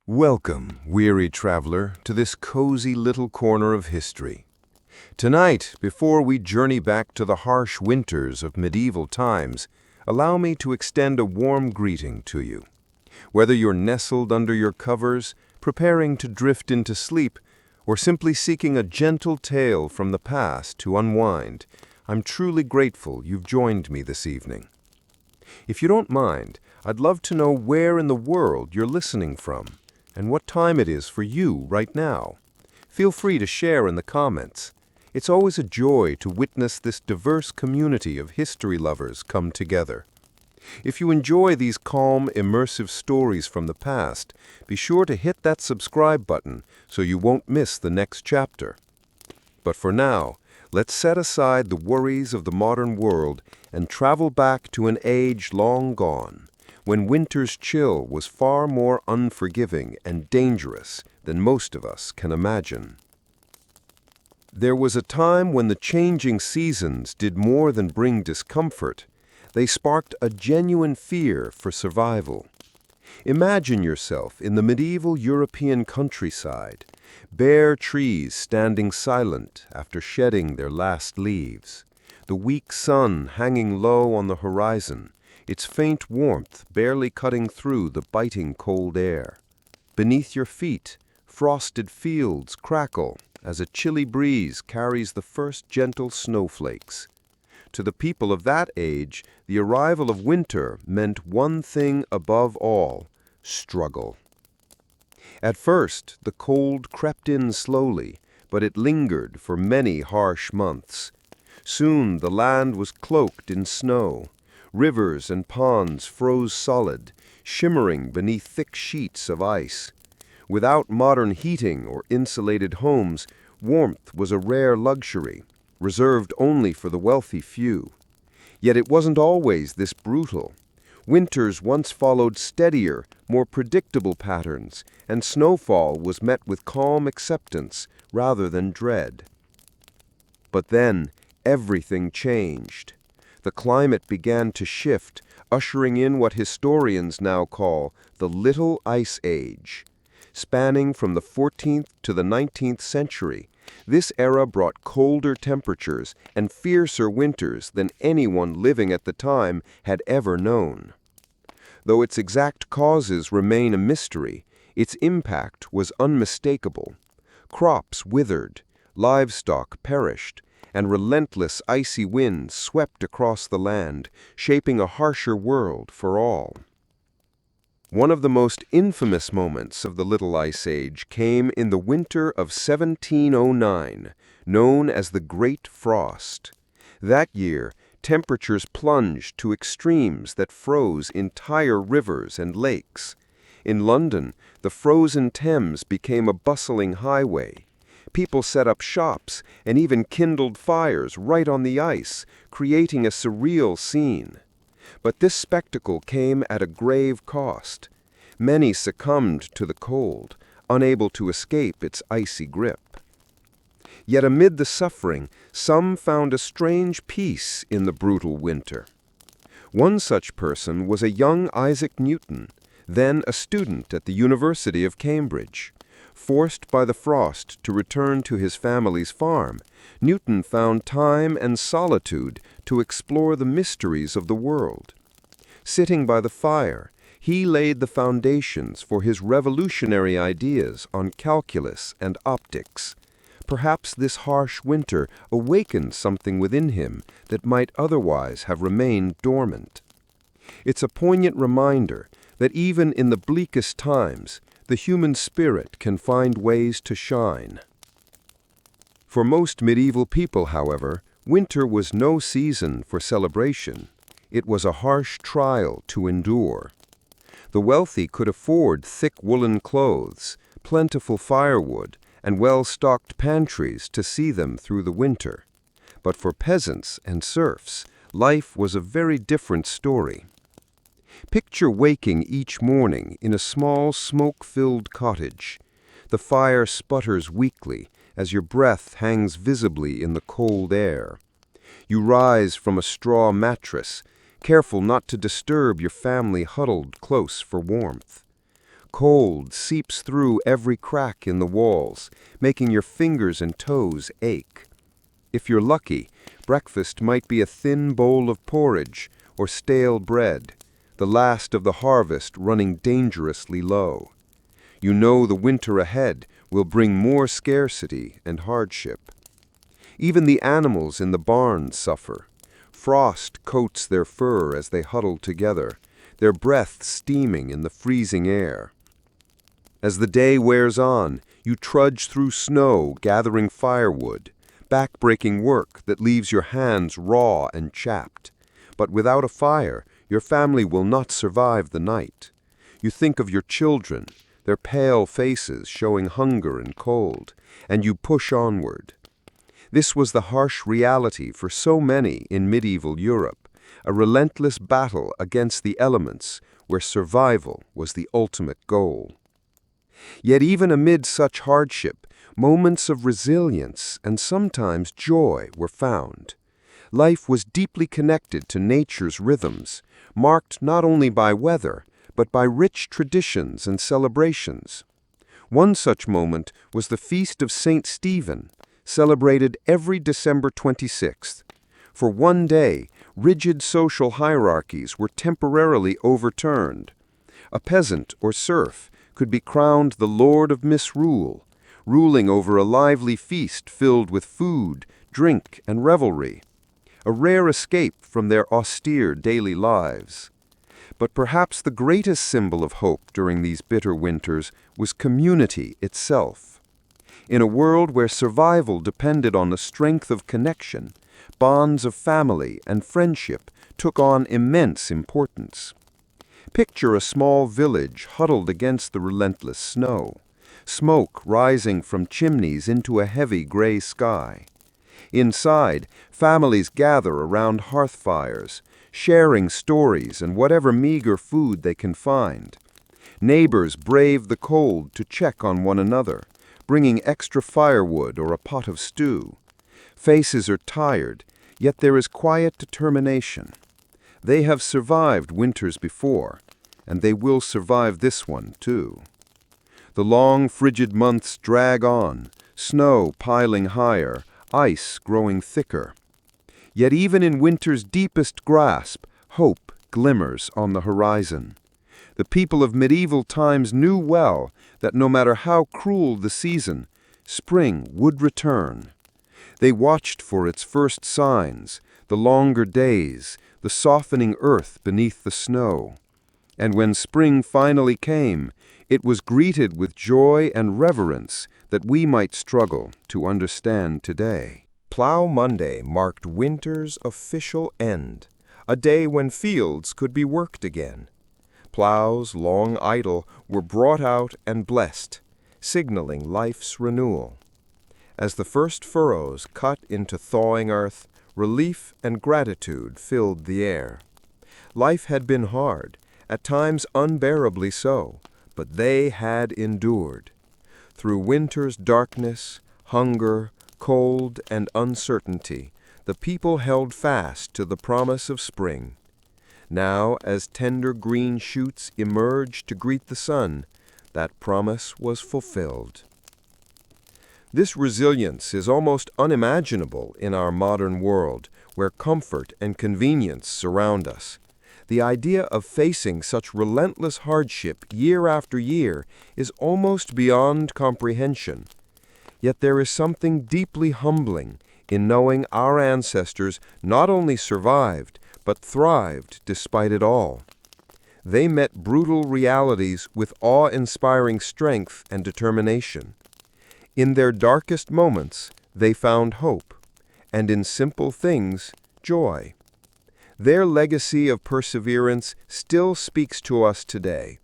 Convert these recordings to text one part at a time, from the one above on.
Welcome, weary traveler, to this cozy little corner of history. Tonight, before we journey back to the harsh winters of medieval times, allow me to extend a warm greeting to you. Whether you're nestled under your covers, preparing to drift into sleep, or simply seeking a gentle tale from the past to unwind, I'm truly grateful you've joined me this evening. If you don't mind, I'd love to know where in the world you're listening from, and what time it is for you right now. Feel free to share in the comments. It's always a joy to witness this diverse community of history lovers come together. If you enjoy these calm, immersive stories from the past, be sure to hit that subscribe button so you won't miss the next chapter. But for now, let's set aside the worries of the modern world and travel back to an age long gone, when winter's chill was far more unforgiving and dangerous than most of us can imagine. There was a time when the changing seasons did more than bring discomfort. They sparked a genuine fear for survival. Imagine yourself in the medieval European countryside, bare trees standing silent after shedding their last leaves, the weak sun hanging low on the horizon, its faint warmth barely cutting through the biting cold air. Beneath your feet, frosted fields crackle as a chilly breeze carries the first gentle snowflakes. To the people of that age, the arrival of winter meant one thing above all: struggle. At first, the cold crept in slowly, but it lingered for many harsh months. Soon the land was cloaked in snow. Rivers and ponds froze solid, shimmering beneath thick sheets of ice. Without modern heating or insulated homes, warmth was a rare luxury, reserved only for the wealthy few. Yet it wasn't always this brutal. Winters once followed steadier, more predictable patterns, and snowfall was met with calm acceptance rather than dread. But then, everything changed. The climate began to shift, ushering in what historians now call the Little Ice Age. Spanning from the 14th to the 19th century, this era brought colder temperatures and fiercer winters than anyone living at the time had ever known. Though its exact causes remain a mystery, its impact was unmistakable. Crops withered, livestock perished, and relentless icy winds swept across the land, shaping a harsher world for all. One of the most infamous moments of the Little Ice Age came in the winter of 1709, known as the Great Frost. That year, temperatures plunged to extremes that froze entire rivers and lakes. In London, the frozen Thames became a bustling highway. People set up shops and even kindled fires right on the ice, creating a surreal scene. But this spectacle came at a grave cost. Many succumbed to the cold, unable to escape its icy grip. Yet amid the suffering, some found a strange peace in the brutal winter. One such person was a young Isaac Newton, then a student at the University of Cambridge. Forced by the frost to return to his family's farm, Newton found time and solitude to explore the mysteries of the world. Sitting by the fire, he laid the foundations for his revolutionary ideas on calculus and optics. Perhaps this harsh winter awakened something within him that might otherwise have remained dormant. It's a poignant reminder that even in the bleakest times, the human spirit can find ways to shine. For most medieval people, however, winter was no season for celebration. It was a harsh trial to endure. The wealthy could afford thick woolen clothes, plentiful firewood, and well-stocked pantries to see them through the winter. But for peasants and serfs, life was a very different story. Picture waking each morning in a small smoke-filled cottage. The fire sputters weakly as your breath hangs visibly in the cold air. You rise from a straw mattress, careful not to disturb your family huddled close for warmth. Cold seeps through every crack in the walls, making your fingers and toes ache. If you're lucky, breakfast might be a thin bowl of porridge or stale bread, the last of the harvest running dangerously low. You know the winter ahead will bring more scarcity and hardship. Even the animals in the barns suffer. Frost coats their fur as they huddle together, their breath steaming in the freezing air. As the day wears on, you trudge through snow gathering firewood, back-breaking work that leaves your hands raw and chapped. But without a fire, your family will not survive the night. You think of your children, their pale faces showing hunger and cold, and you push onward. This was the harsh reality for so many in medieval Europe, a relentless battle against the elements where survival was the ultimate goal. Yet even amid such hardship, moments of resilience and sometimes joy were found. Life was deeply connected to nature's rhythms, marked not only by weather, but by rich traditions and celebrations. One such moment was the Feast of St. Stephen, celebrated every December 26th. For one day, rigid social hierarchies were temporarily overturned. A peasant or serf could be crowned the lord of misrule, ruling over a lively feast filled with food, drink, and revelry, a rare escape from their austere daily lives. But perhaps the greatest symbol of hope during these bitter winters was community itself. In a world where survival depended on the strength of connection, bonds of family and friendship took on immense importance. Picture a small village huddled against the relentless snow, smoke rising from chimneys into a heavy gray sky. Inside, families gather around hearth fires, sharing stories and whatever meager food they can find. Neighbors brave the cold to check on one another, bringing extra firewood or a pot of stew. Faces are tired, yet there is quiet determination. They have survived winters before, and they will survive this one too. The long, frigid months drag on, snow piling higher, ice growing thicker. Yet even in winter's deepest grasp, hope glimmers on the horizon. The people of medieval times knew well that no matter how cruel the season, spring would return. They watched for its first signs, the longer days, the softening earth beneath the snow. And when spring finally came, it was greeted with joy and reverence that we might struggle to understand today. Plough Monday marked winter's official end, a day when fields could be worked again. Ploughs, long idle, were brought out and blessed, signaling life's renewal. As the first furrows cut into thawing earth, relief and gratitude filled the air. Life had been hard, at times unbearably so, but they had endured. Through winter's darkness, hunger, cold, and uncertainty, the people held fast to the promise of spring. Now, as tender green shoots emerged to greet the sun, that promise was fulfilled. This resilience is almost unimaginable in our modern world, where comfort and convenience surround us. The idea of facing such relentless hardship year after year is almost beyond comprehension. Yet there is something deeply humbling in knowing our ancestors not only survived, but thrived despite it all. They met brutal realities with awe-inspiring strength and determination. In their darkest moments, they found hope, and in simple things, joy. Their legacy of perseverance still speaks to us today.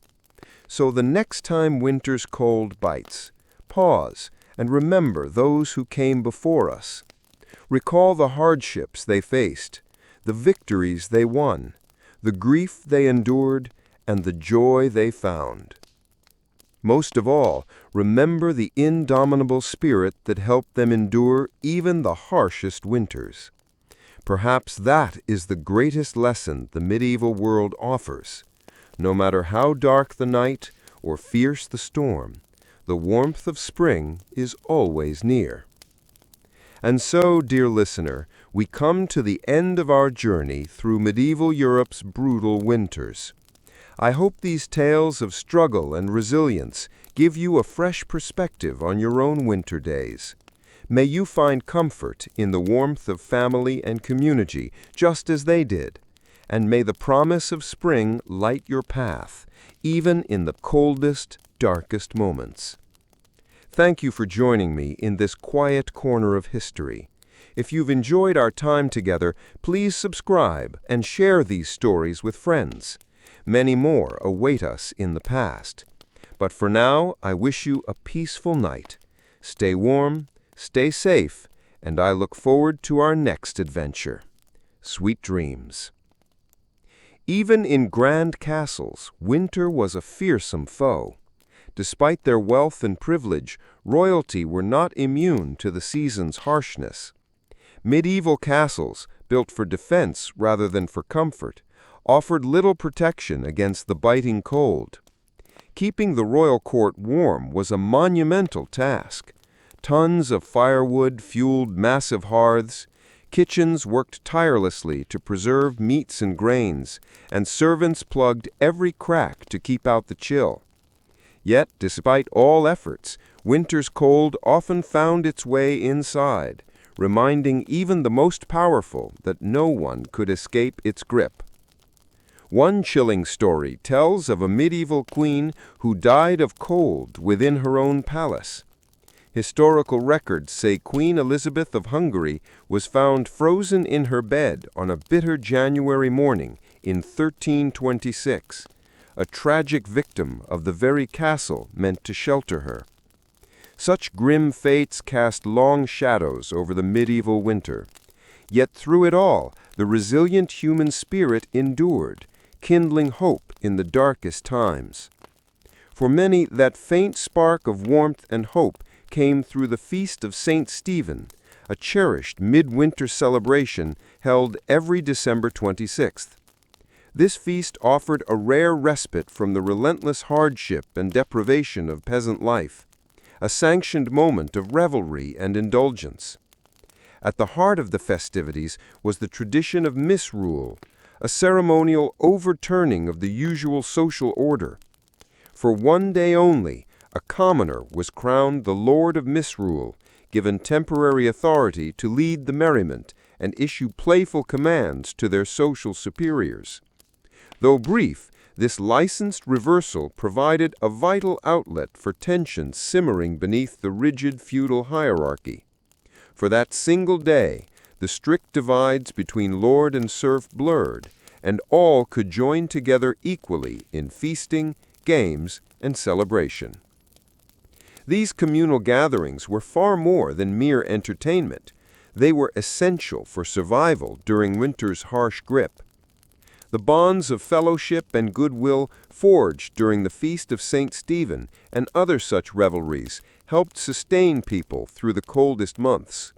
So the next time winter's cold bites, pause and remember those who came before us. Recall the hardships they faced, the victories they won, the grief they endured, and the joy they found. Most of all, remember the indomitable spirit that helped them endure even the harshest winters. Perhaps that is the greatest lesson the medieval world offers. No matter how dark the night or fierce the storm, the warmth of spring is always near. And so, dear listener, we come to the end of our journey through medieval Europe's brutal winters. I hope these tales of struggle and resilience give you a fresh perspective on your own winter days. May you find comfort in the warmth of family and community, just as they did. And may the promise of spring light your path, even in the coldest, darkest moments. Thank you for joining me in this quiet corner of history. If you've enjoyed our time together, please subscribe and share these stories with friends. Many more await us in the past. But for now, I wish you a peaceful night. Stay warm, stay safe, and I look forward to our next adventure. Sweet dreams. Even in grand castles, winter was a fearsome foe. Despite their wealth and privilege, royalty were not immune to the season's harshness. Medieval castles, built for defense rather than for comfort, offered little protection against the biting cold. Keeping the royal court warm was a monumental task. Tons of firewood fueled massive hearths, kitchens worked tirelessly to preserve meats and grains, and servants plugged every crack to keep out the chill. Yet, despite all efforts, winter's cold often found its way inside, reminding even the most powerful that no one could escape its grip. One chilling story tells of a medieval queen who died of cold within her own palace. Historical records say Queen Elizabeth of Hungary was found frozen in her bed on a bitter January morning in 1326. A tragic victim of the very castle meant to shelter her. Such grim fates cast long shadows over the medieval winter. Yet through it all, the resilient human spirit endured, kindling hope in the darkest times. For many, that faint spark of warmth and hope came through the feast of St. Stephen, a cherished midwinter celebration held every December 26th. This feast offered a rare respite from the relentless hardship and deprivation of peasant life, a sanctioned moment of revelry and indulgence. At the heart of the festivities was the tradition of misrule, a ceremonial overturning of the usual social order. For one day only, a commoner was crowned the Lord of Misrule, given temporary authority to lead the merriment and issue playful commands to their social superiors. Though brief, this licensed reversal provided a vital outlet for tensions simmering beneath the rigid feudal hierarchy. For that single day, the strict divides between lord and serf blurred, and all could join together equally in feasting, games, and celebration. These communal gatherings were far more than mere entertainment. They were essential for survival during winter's harsh grip. The bonds of fellowship and goodwill forged during the Feast of St. Stephen and other such revelries helped sustain people through the coldest months.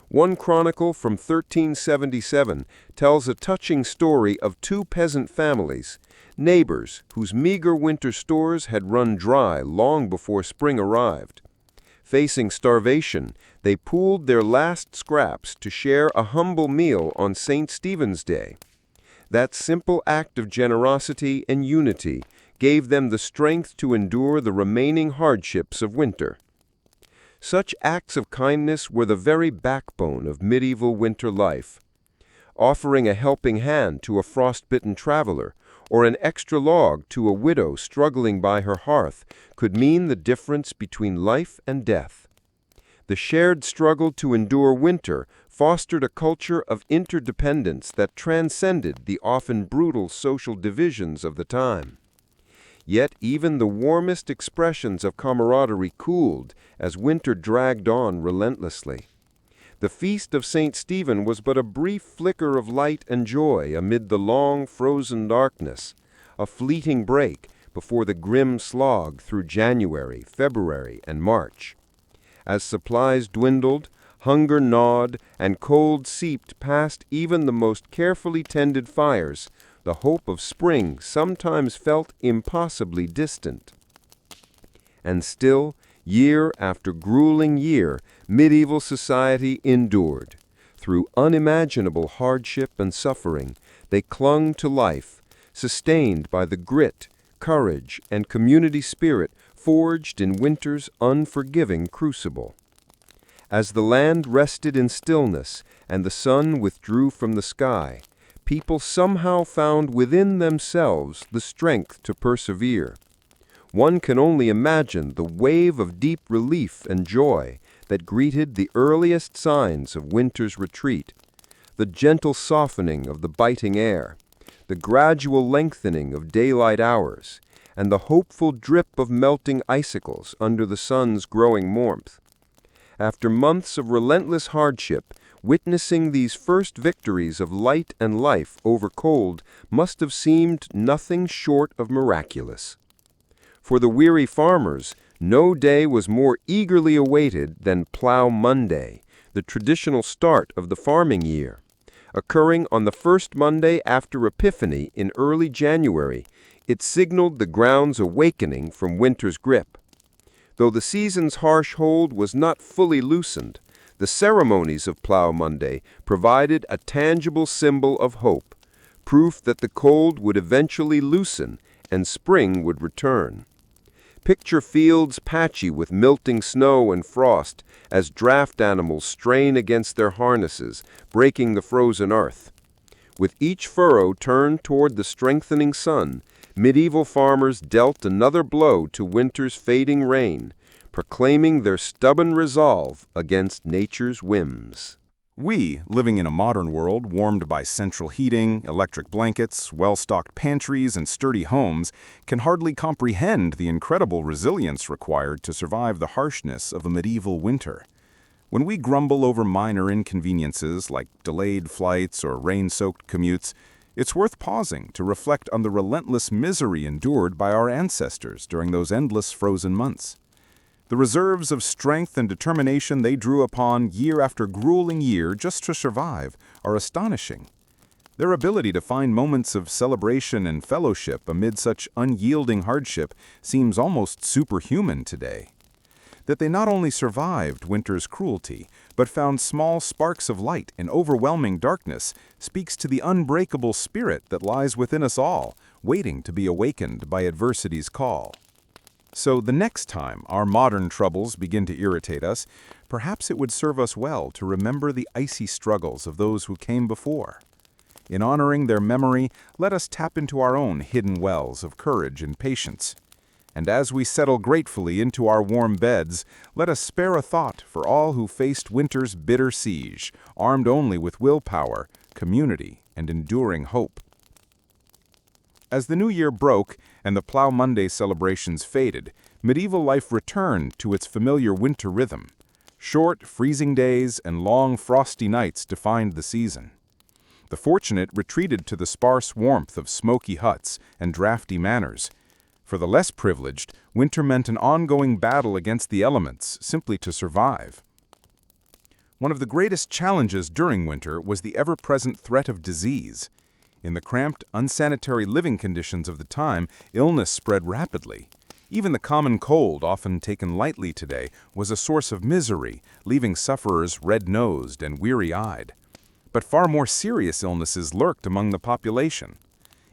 One chronicle from 1377 tells a touching story of two peasant families, neighbors whose meager winter stores had run dry long before spring arrived. Facing starvation, they pooled their last scraps to share a humble meal on St. Stephen's Day. That simple act of generosity and unity gave them the strength to endure the remaining hardships of winter. Such acts of kindness were the very backbone of medieval winter life. Offering a helping hand to a frostbitten traveler, or an extra log to a widow struggling by her hearth, could mean the difference between life and death. The shared struggle to endure winter fostered a culture of interdependence that transcended the often brutal social divisions of the time. Yet even the warmest expressions of camaraderie cooled as winter dragged on relentlessly. The Feast of St. Stephen was but a brief flicker of light and joy amid the long, frozen darkness, a fleeting break before the grim slog through January, February, and March. As supplies dwindled, hunger gnawed, and cold seeped past even the most carefully tended fires, the hope of spring sometimes felt impossibly distant. And still, year after grueling year, medieval society endured. Through unimaginable hardship and suffering, they clung to life, sustained by the grit, courage, and community spirit forged in winter's unforgiving crucible. As the land rested in stillness and the sun withdrew from the sky, people somehow found within themselves the strength to persevere. One can only imagine the wave of deep relief and joy that greeted the earliest signs of winter's retreat, the gentle softening of the biting air, the gradual lengthening of daylight hours, and the hopeful drip of melting icicles under the sun's growing warmth. After months of relentless hardship, witnessing these first victories of light and life over cold must have seemed nothing short of miraculous. For the weary farmers, no day was more eagerly awaited than Plough Monday, the traditional start of the farming year. Occurring on the first Monday after Epiphany in early January, it signaled the ground's awakening from winter's grip. Though the season's harsh hold was not fully loosened, the ceremonies of Plough Monday provided a tangible symbol of hope, proof that the cold would eventually loosen and spring would return. Picture fields patchy with melting snow and frost as draft animals strain against their harnesses, breaking the frozen earth. With each furrow turned toward the strengthening sun, medieval farmers dealt another blow to winter's fading rain, proclaiming their stubborn resolve against nature's whims. We, living in a modern world warmed by central heating, electric blankets, well-stocked pantries, and sturdy homes, can hardly comprehend the incredible resilience required to survive the harshness of a medieval winter. When we grumble over minor inconveniences like delayed flights or rain-soaked commutes, it's worth pausing to reflect on the relentless misery endured by our ancestors during those endless frozen months. The reserves of strength and determination they drew upon year after grueling year just to survive are astonishing. Their ability to find moments of celebration and fellowship amid such unyielding hardship seems almost superhuman today. That they not only survived winter's cruelty, but found small sparks of light in overwhelming darkness speaks to the unbreakable spirit that lies within us all, waiting to be awakened by adversity's call. So the next time our modern troubles begin to irritate us, perhaps it would serve us well to remember the icy struggles of those who came before. In honoring their memory, let us tap into our own hidden wells of courage and patience. And as we settle gratefully into our warm beds, let us spare a thought for all who faced winter's bitter siege, armed only with willpower, community, and enduring hope. As the new year broke and the Plough Monday celebrations faded, medieval life returned to its familiar winter rhythm. Short, freezing days and long, frosty nights defined the season. The fortunate retreated to the sparse warmth of smoky huts and drafty manors. For the less privileged, winter meant an ongoing battle against the elements, simply to survive. One of the greatest challenges during winter was the ever-present threat of disease. In the cramped, unsanitary living conditions of the time, illness spread rapidly. Even the common cold, often taken lightly today, was a source of misery, leaving sufferers red-nosed and weary-eyed. But far more serious illnesses lurked among the population.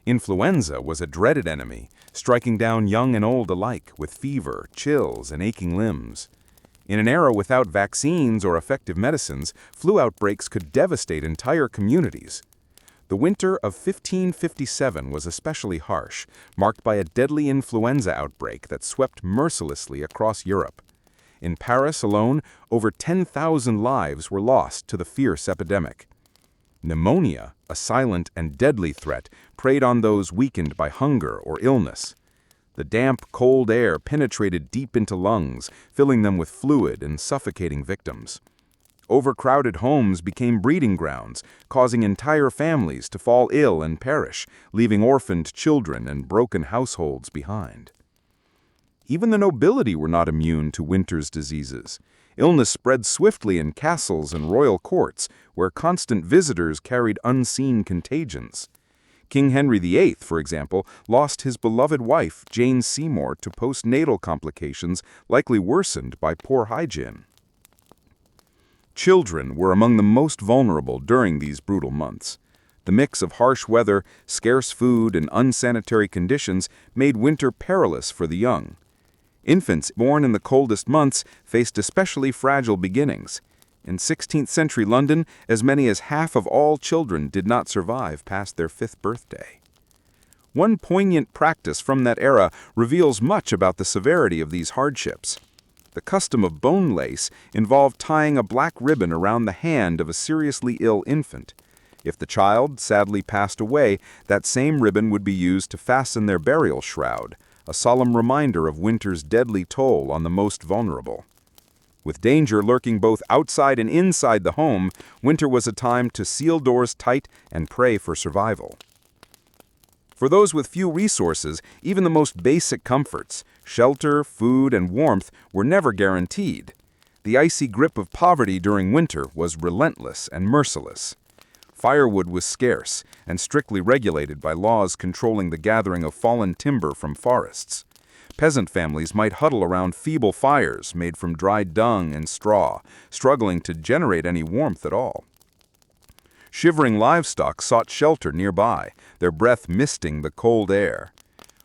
Influenza was a dreaded enemy, striking down young and old alike with fever, chills, and aching limbs. In an era without vaccines or effective medicines, flu outbreaks could devastate entire communities. The winter of 1557 was especially harsh, marked by a deadly influenza outbreak that swept mercilessly across Europe. In Paris alone, over 10,000 lives were lost to the fierce epidemic. Pneumonia, a silent and deadly threat, preyed on those weakened by hunger or illness. The damp, cold air penetrated deep into lungs, filling them with fluid and suffocating victims. Overcrowded homes became breeding grounds, causing entire families to fall ill and perish, leaving orphaned children and broken households behind. Even the nobility were not immune to winter's diseases. Illness spread swiftly in castles and royal courts, where constant visitors carried unseen contagions. King Henry VIII, for example, lost his beloved wife, Jane Seymour, to postnatal complications likely worsened by poor hygiene. Children were among the most vulnerable during these brutal months. The mix of harsh weather, scarce food, and unsanitary conditions made winter perilous for the young. Infants born in the coldest months faced especially fragile beginnings. In 16th century London, as many as half of all children did not survive past their 5th birthday. One poignant practice from that era reveals much about the severity of these hardships. The custom of bone lace involved tying a black ribbon around the hand of a seriously ill infant. If the child sadly passed away, that same ribbon would be used to fasten their burial shroud, a solemn reminder of winter's deadly toll on the most vulnerable. With danger lurking both outside and inside the home, winter was a time to seal doors tight and pray for survival. For those with few resources, even the most basic comforts, shelter, food, and warmth, were never guaranteed. The icy grip of poverty during winter was relentless and merciless. Firewood was scarce and strictly regulated by laws controlling the gathering of fallen timber from forests. Peasant families might huddle around feeble fires made from dried dung and straw, struggling to generate any warmth at all. Shivering livestock sought shelter nearby, their breath misting the cold air.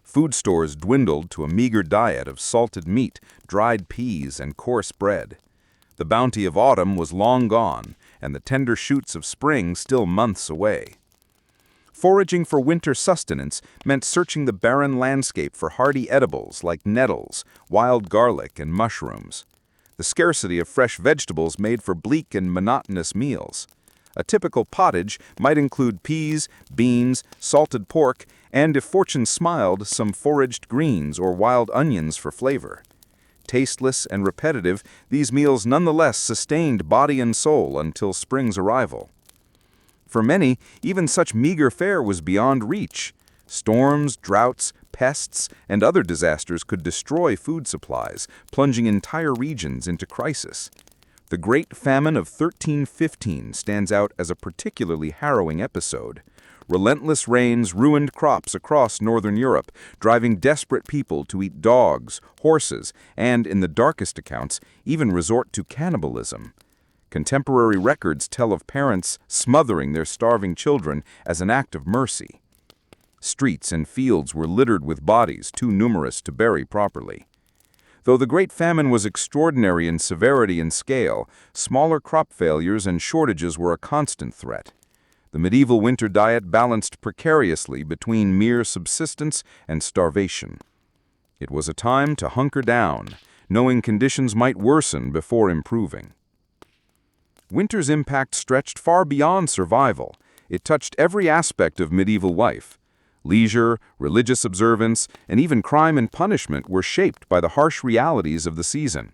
Food stores dwindled to a meager diet of salted meat, dried peas, and coarse bread. The bounty of autumn was long gone, and the tender shoots of spring still months away. Foraging for winter sustenance meant searching the barren landscape for hardy edibles like nettles, wild garlic, and mushrooms. The scarcity of fresh vegetables made for bleak and monotonous meals. A typical pottage might include peas, beans, salted pork, and, if fortune smiled, some foraged greens or wild onions for flavor. Tasteless and repetitive, these meals nonetheless sustained body and soul until spring's arrival. For many, even such meager fare was beyond reach. Storms, droughts, pests, and other disasters could destroy food supplies, plunging entire regions into crisis. The Great Famine of 1315 stands out as a particularly harrowing episode. Relentless rains ruined crops across northern Europe, driving desperate people to eat dogs, horses, and, in the darkest accounts, even resort to cannibalism. Contemporary records tell of parents smothering their starving children as an act of mercy. Streets and fields were littered with bodies too numerous to bury properly. Though the Great Famine was extraordinary in severity and scale, smaller crop failures and shortages were a constant threat. The medieval winter diet balanced precariously between mere subsistence and starvation. It was a time to hunker down, knowing conditions might worsen before improving. Winter's impact stretched far beyond survival. It touched every aspect of medieval life. Leisure, religious observance, and even crime and punishment were shaped by the harsh realities of the season.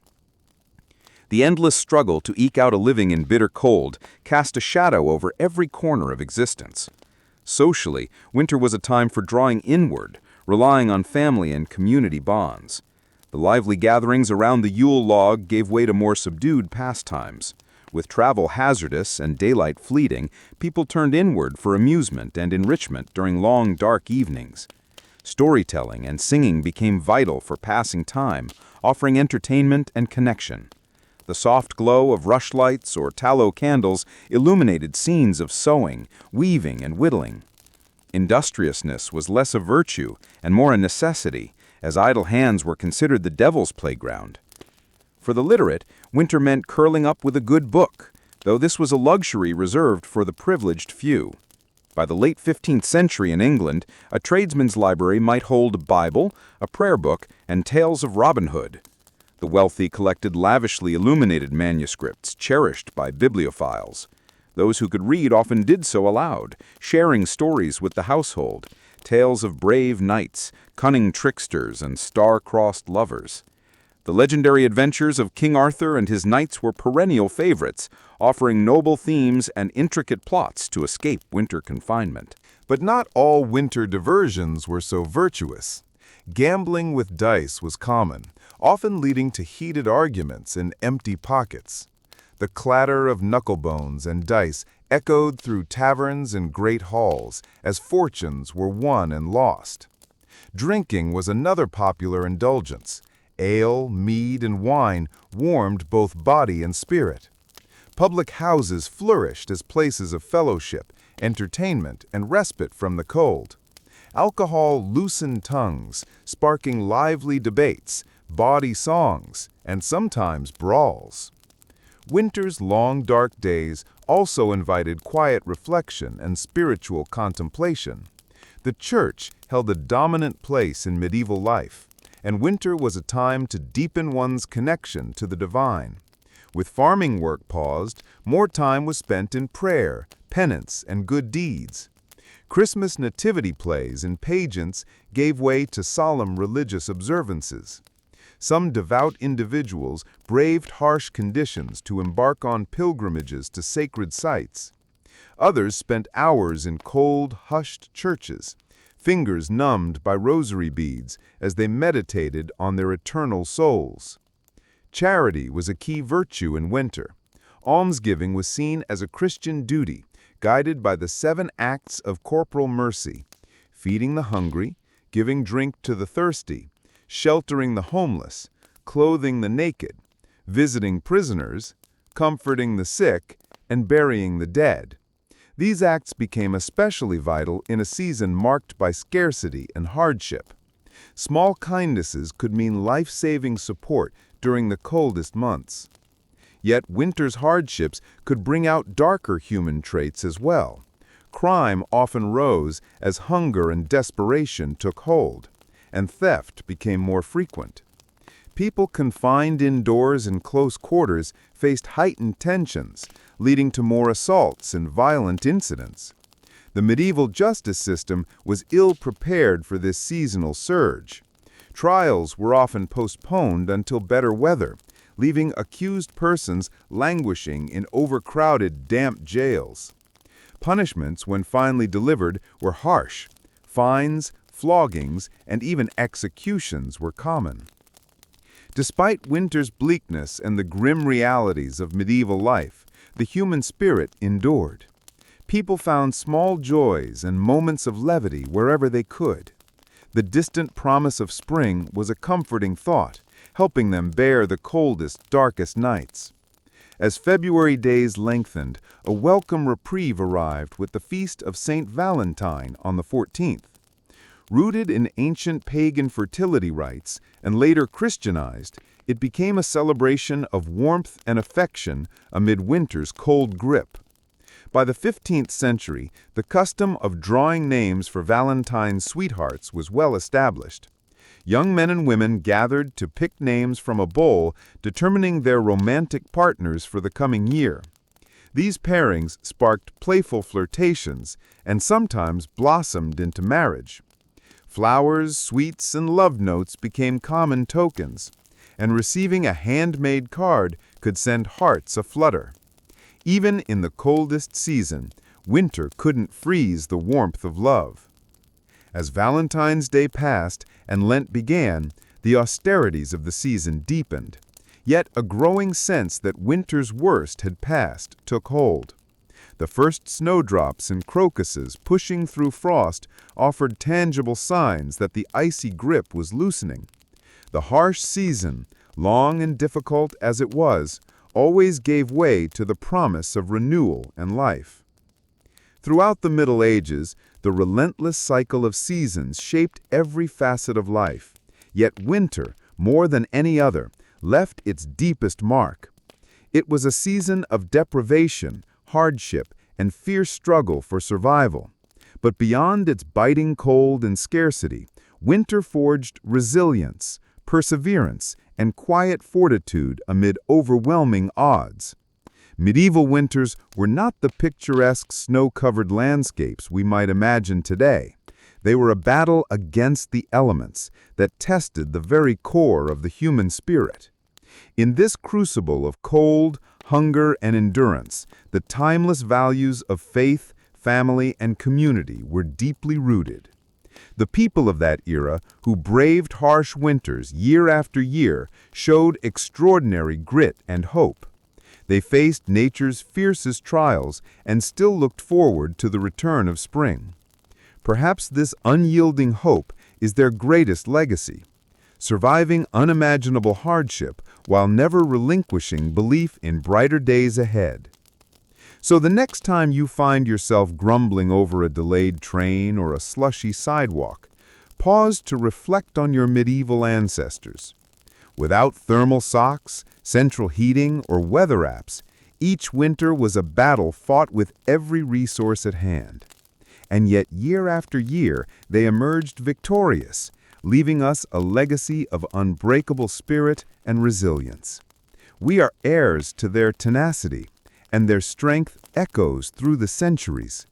The endless struggle to eke out a living in bitter cold cast a shadow over every corner of existence. Socially, winter was a time for drawing inward, relying on family and community bonds. The lively gatherings around the Yule log gave way to more subdued pastimes. With travel hazardous and daylight fleeting, people turned inward for amusement and enrichment during long, dark evenings. Storytelling and singing became vital for passing time, offering entertainment and connection. The soft glow of rushlights or tallow candles illuminated scenes of sewing, weaving, and whittling. Industriousness was less a virtue and more a necessity, as idle hands were considered the devil's playground. For the literate, winter meant curling up with a good book, though this was a luxury reserved for the privileged few. By the late 15th century in England, a tradesman's library might hold a Bible, a prayer book, and tales of Robin Hood. The wealthy collected lavishly illuminated manuscripts cherished by bibliophiles. Those who could read often did so aloud, sharing stories with the household, tales of brave knights, cunning tricksters, and star-crossed lovers. The legendary adventures of King Arthur and his knights were perennial favorites, offering noble themes and intricate plots to escape winter confinement. But not all winter diversions were so virtuous. Gambling with dice was common, often leading to heated arguments and empty pockets. The clatter of knucklebones and dice echoed through taverns and great halls as fortunes were won and lost. Drinking was another popular indulgence. Ale, mead, and wine warmed both body and spirit. Public houses flourished as places of fellowship, entertainment, and respite from the cold. Alcohol loosened tongues, sparking lively debates, bawdy songs, and sometimes brawls. Winter's long dark days also invited quiet reflection and spiritual contemplation. The church held a dominant place in medieval life, and winter was a time to deepen one's connection to the divine. With farming work paused, more time was spent in prayer, penance, and good deeds. Christmas nativity plays and pageants gave way to solemn religious observances. Some devout individuals braved harsh conditions to embark on pilgrimages to sacred sites. Others spent hours in cold, hushed churches, fingers numbed by rosary beads as they meditated on their eternal souls. Charity was a key virtue in winter. Almsgiving was seen as a Christian duty, guided by the 7 acts of corporal mercy: feeding the hungry, giving drink to the thirsty, sheltering the homeless, clothing the naked, visiting prisoners, comforting the sick, and burying the dead. These acts became especially vital in a season marked by scarcity and hardship. Small kindnesses could mean life-saving support during the coldest months. Yet winter's hardships could bring out darker human traits as well. Crime often rose as hunger and desperation took hold, and theft became more frequent. People confined indoors in close quarters faced heightened tensions, leading to more assaults and violent incidents. The medieval justice system was ill-prepared for this seasonal surge. Trials were often postponed until better weather, leaving accused persons languishing in overcrowded, damp jails. Punishments, when finally delivered, were harsh. Fines, floggings, and even executions were common. Despite winter's bleakness and the grim realities of medieval life, the human spirit endured. People found small joys and moments of levity wherever they could. The distant promise of spring was a comforting thought, helping them bear the coldest, darkest nights. As February days lengthened, a welcome reprieve arrived with the feast of St. Valentine on the 14th. Rooted in ancient pagan fertility rites and later Christianized, it became a celebration of warmth and affection amid winter's cold grip. By the 15th century, the custom of drawing names for Valentine's sweethearts was well established. Young men and women gathered to pick names from a bowl, determining their romantic partners for the coming year. These pairings sparked playful flirtations and sometimes blossomed into marriage. Flowers, sweets, and love notes became common tokens, and receiving a handmade card could send hearts aflutter. Even in the coldest season, winter couldn't freeze the warmth of love. As Valentine's Day passed and Lent began, the austerities of the season deepened. Yet a growing sense that winter's worst had passed took hold. The first snowdrops and crocuses pushing through frost offered tangible signs that the icy grip was loosening. The harsh season, long and difficult as it was, always gave way to the promise of renewal and life. Throughout the Middle Ages, the relentless cycle of seasons shaped every facet of life. Yet winter, more than any other, left its deepest mark. It was a season of deprivation, hardship, and fierce struggle for survival. But beyond its biting cold and scarcity, winter forged resilience, perseverance, and quiet fortitude amid overwhelming odds. Medieval winters were not the picturesque snow-covered landscapes we might imagine today. They were a battle against the elements that tested the very core of the human spirit. In this crucible of cold, hunger, and endurance, the timeless values of faith, family, and community were deeply rooted. The people of that era, who braved harsh winters year after year, showed extraordinary grit and hope. They faced nature's fiercest trials and still looked forward to the return of spring. Perhaps this unyielding hope is their greatest legacy, surviving unimaginable hardship while never relinquishing belief in brighter days ahead. So the next time you find yourself grumbling over a delayed train or a slushy sidewalk, pause to reflect on your medieval ancestors. Without thermal socks, central heating, or weather apps, each winter was a battle fought with every resource at hand. And yet year after year, they emerged victorious, leaving us a legacy of unbreakable spirit and resilience. We are heirs to their tenacity, and their strength echoes through the centuries.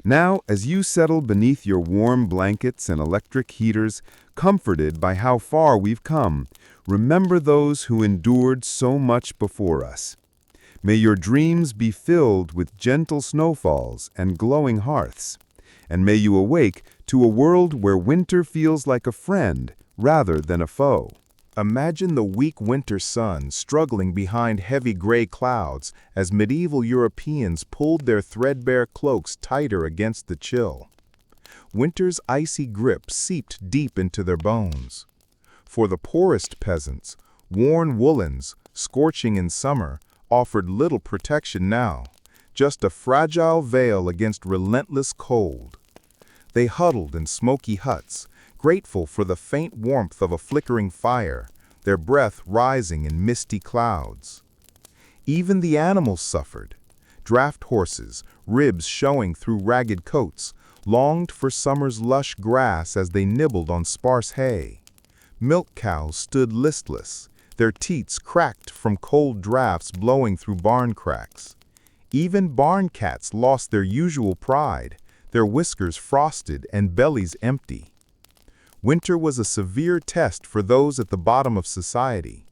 Now, as you settle beneath your warm blankets and electric heaters, comforted by how far we've come, remember those who endured so much before us. May your dreams be filled with gentle snowfalls and glowing hearths, and may you awake to a world where winter feels like a friend rather than a foe. Imagine the weak winter sun struggling behind heavy gray clouds as medieval Europeans pulled their threadbare cloaks tighter against the chill. Winter's icy grip seeped deep into their bones. For the poorest peasants, worn woolens, scorching in summer, offered little protection now, just a fragile veil against relentless cold. They huddled in smoky huts, grateful for the faint warmth of a flickering fire, their breath rising in misty clouds. Even the animals suffered. Draft horses, ribs showing through ragged coats, longed for summer's lush grass as they nibbled on sparse hay. Milk cows stood listless, their teats cracked from cold drafts blowing through barn cracks. Even barn cats lost their usual pride, their whiskers frosted and bellies empty. Winter was a severe test for those at the bottom of society.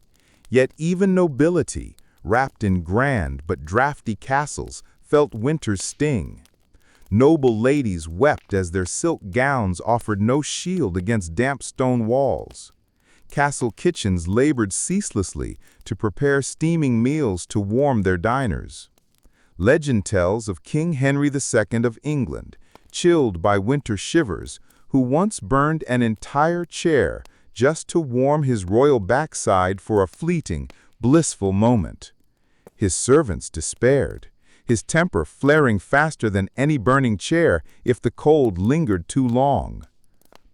Yet even nobility, wrapped in grand but drafty castles, felt winter's sting. Noble ladies wept as their silk gowns offered no shield against damp stone walls. Castle kitchens labored ceaselessly to prepare steaming meals to warm their diners. Legend tells of King Henry II of England, chilled by winter shivers, who once burned an entire chair just to warm his royal backside for a fleeting, blissful moment. His servants despaired, his temper flaring faster than any burning chair if the cold lingered too long.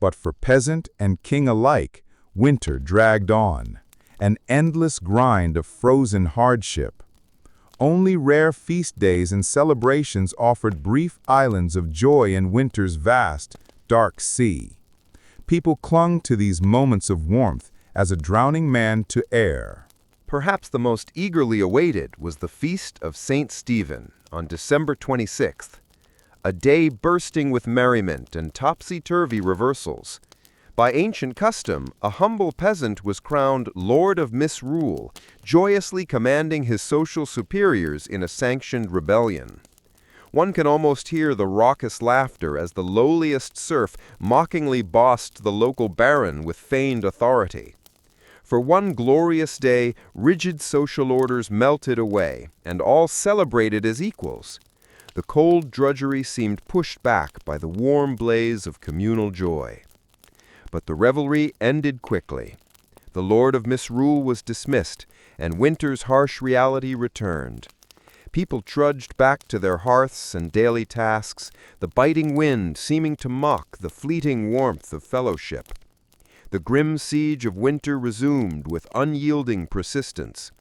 But for peasant and king alike, winter dragged on, an endless grind of frozen hardship. Only rare feast days and celebrations offered brief islands of joy in winter's vast, dark sea. People clung to these moments of warmth as a drowning man to air. Perhaps the most eagerly awaited was the Feast of St. Stephen on December 26th, a day bursting with merriment and topsy-turvy reversals. By ancient custom, a humble peasant was crowned Lord of Misrule, joyously commanding his social superiors in a sanctioned rebellion. One can almost hear the raucous laughter as the lowliest serf mockingly bossed the local baron with feigned authority. For one glorious day, rigid social orders melted away, and all celebrated as equals. The cold drudgery seemed pushed back by the warm blaze of communal joy. But the revelry ended quickly. The Lord of Misrule was dismissed, and winter's harsh reality returned. People trudged back to their hearths and daily tasks, the biting wind seeming to mock the fleeting warmth of fellowship. The grim siege of winter resumed with unyielding persistence.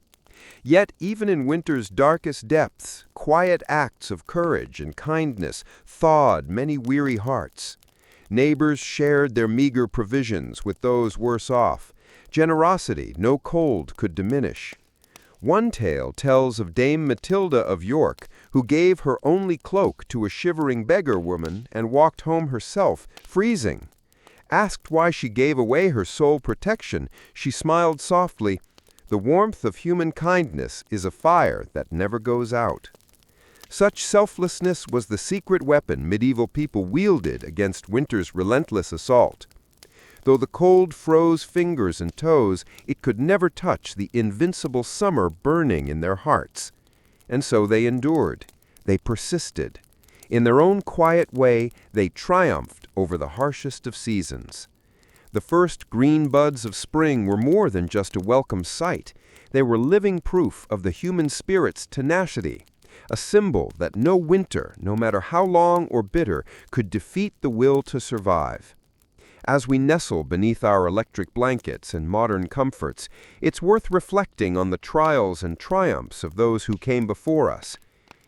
Yet even in winter's darkest depths, quiet acts of courage and kindness thawed many weary hearts. Neighbors shared their meager provisions with those worse off. Generosity no cold could diminish. One tale tells of Dame Matilda of York, who gave her only cloak to a shivering beggar woman and walked home herself, freezing. Asked why she gave away her sole protection, she smiled softly, "The warmth of human kindness is a fire that never goes out." Such selflessness was the secret weapon medieval people wielded against winter's relentless assault. Though the cold froze fingers and toes, it could never touch the invincible summer burning in their hearts. And so they endured. They persisted. In their own quiet way, they triumphed over the harshest of seasons. The first green buds of spring were more than just a welcome sight. They were living proof of the human spirit's tenacity, a symbol that no winter, no matter how long or bitter, could defeat the will to survive. As we nestle beneath our electric blankets and modern comforts, it's worth reflecting on the trials and triumphs of those who came before us.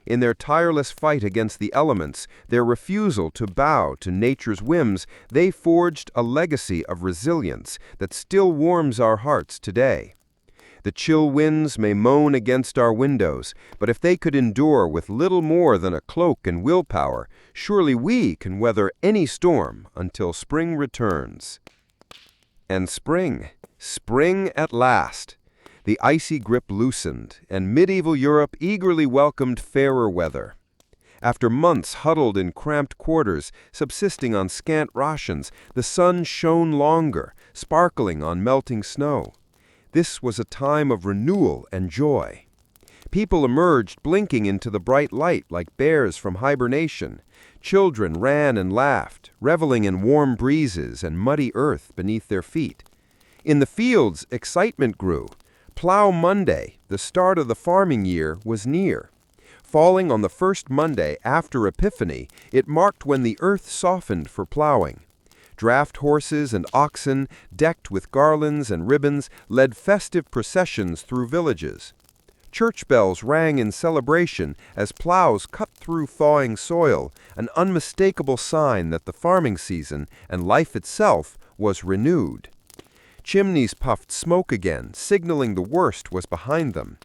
In their tireless fight against the elements, their refusal to bow to nature's whims, they forged a legacy of resilience that still warms our hearts today. The chill winds may moan against our windows, but if they could endure with little more than a cloak and willpower, surely we can weather any storm until spring returns. And spring at last. The icy grip loosened, and medieval Europe eagerly welcomed fairer weather. After months huddled in cramped quarters, subsisting on scant rations, the sun shone longer, sparkling on melting snow. This was a time of renewal and joy. People emerged blinking into the bright light like bears from hibernation. Children ran and laughed, reveling in warm breezes and muddy earth beneath their feet. In the fields, excitement grew. Plow Monday, the start of the farming year, was near. Falling on the first Monday after Epiphany, it marked when the earth softened for plowing. Draft horses and oxen, decked with garlands and ribbons, led festive processions through villages. Church bells rang in celebration as plows cut through thawing soil, an unmistakable sign that the farming season and life itself was renewed. Chimneys puffed smoke again, signaling the worst was behind them.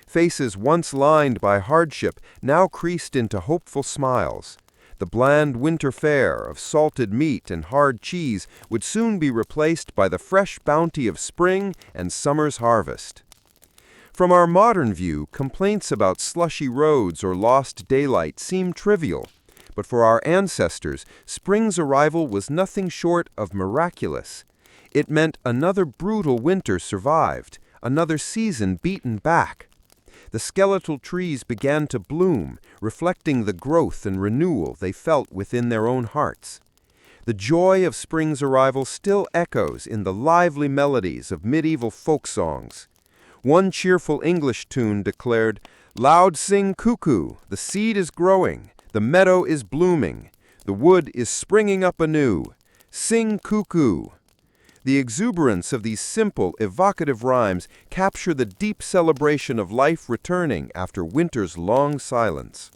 Faces once lined by hardship now creased into hopeful smiles. The bland winter fare of salted meat and hard cheese would soon be replaced by the fresh bounty of spring and summer's harvest. From our modern view, complaints about slushy roads or lost daylight seem trivial, but for our ancestors, spring's arrival was nothing short of miraculous. It meant another brutal winter survived, another season beaten back. The skeletal trees began to bloom, reflecting the growth and renewal they felt within their own hearts. The joy of spring's arrival still echoes in the lively melodies of medieval folk songs. One cheerful English tune declared, "Loud sing cuckoo, the seed is growing, the meadow is blooming, the wood is springing up anew. Sing cuckoo." The exuberance of these simple, evocative rhymes capture the deep celebration of life returning after winter's long silence.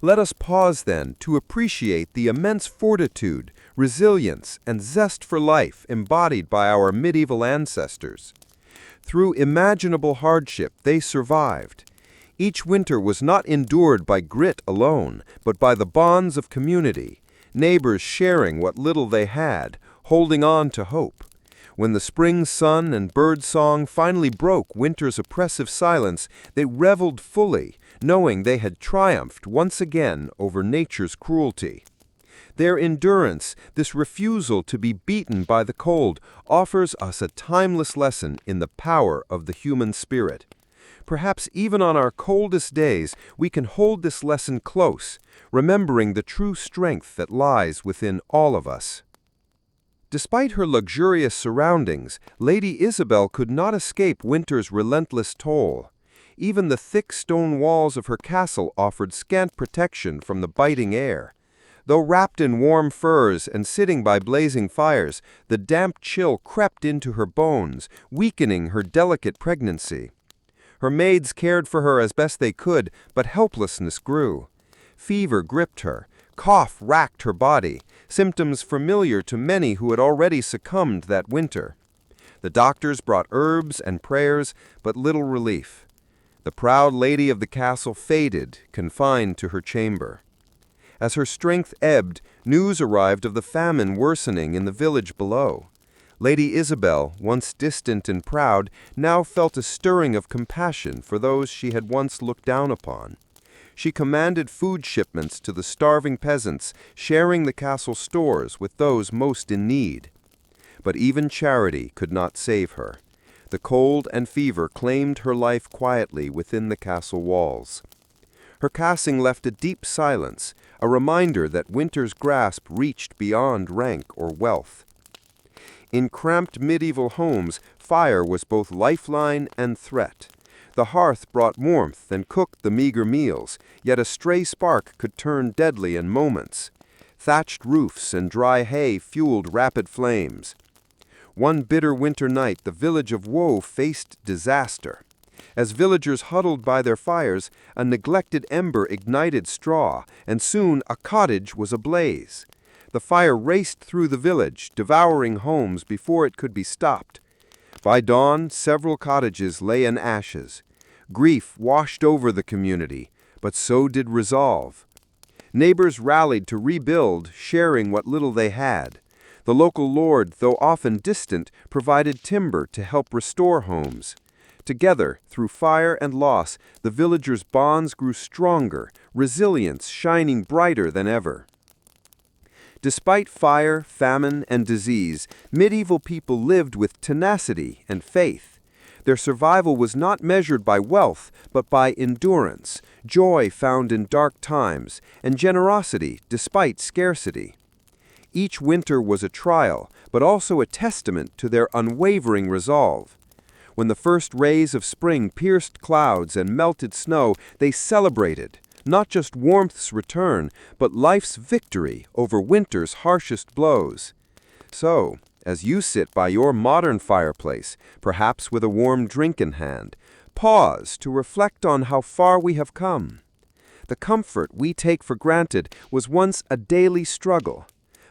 Let us pause, then, to appreciate the immense fortitude, resilience, and zest for life embodied by our medieval ancestors. Through imaginable hardship, they survived. Each winter was not endured by grit alone, but by the bonds of community, neighbors sharing what little they had, holding on to hope. When the spring sun and bird song finally broke winter's oppressive silence, they reveled fully, knowing they had triumphed once again over nature's cruelty. Their endurance, this refusal to be beaten by the cold, offers us a timeless lesson in the power of the human spirit. Perhaps even on our coldest days, we can hold this lesson close, remembering the true strength that lies within all of us. Despite her luxurious surroundings, Lady Isabel could not escape winter's relentless toll. Even the thick stone walls of her castle offered scant protection from the biting air. Though wrapped in warm furs and sitting by blazing fires, the damp chill crept into her bones, weakening her delicate pregnancy. Her maids cared for her as best they could, but helplessness grew. Fever gripped her. Cough racked her body, symptoms familiar to many who had already succumbed that winter. The doctors brought herbs and prayers, but little relief. The proud lady of the castle faded, confined to her chamber. As her strength ebbed, news arrived of the famine worsening in the village below. Lady Isabel, once distant and proud, now felt a stirring of compassion for those she had once looked down upon. She commanded food shipments to the starving peasants, sharing the castle stores with those most in need. But even charity could not save her. The cold and fever claimed her life quietly within the castle walls. Her passing left a deep silence, a reminder that winter's grasp reached beyond rank or wealth. In cramped medieval homes, fire was both lifeline and threat. The hearth brought warmth and cooked the meager meals, yet a stray spark could turn deadly in moments. Thatched roofs and dry hay fueled rapid flames. One bitter winter night, the village of Woe faced disaster. As villagers huddled by their fires, a neglected ember ignited straw, and soon a cottage was ablaze. The fire raced through the village, devouring homes before it could be stopped. By dawn, several cottages lay in ashes. Grief washed over the community, but so did resolve. Neighbors rallied to rebuild, sharing what little they had. The local lord, though often distant, provided timber to help restore homes. Together, through fire and loss, the villagers' bonds grew stronger, resilience shining brighter than ever. Despite fire, famine, and disease, medieval people lived with tenacity and faith. Their survival was not measured by wealth, but by endurance, joy found in dark times, and generosity despite scarcity. Each winter was a trial, but also a testament to their unwavering resolve. When the first rays of spring pierced clouds and melted snow, they celebrated, not just warmth's return, but life's victory over winter's harshest blows. So, as you sit by your modern fireplace, perhaps with a warm drink in hand, pause to reflect on how far we have come. The comfort we take for granted was once a daily struggle.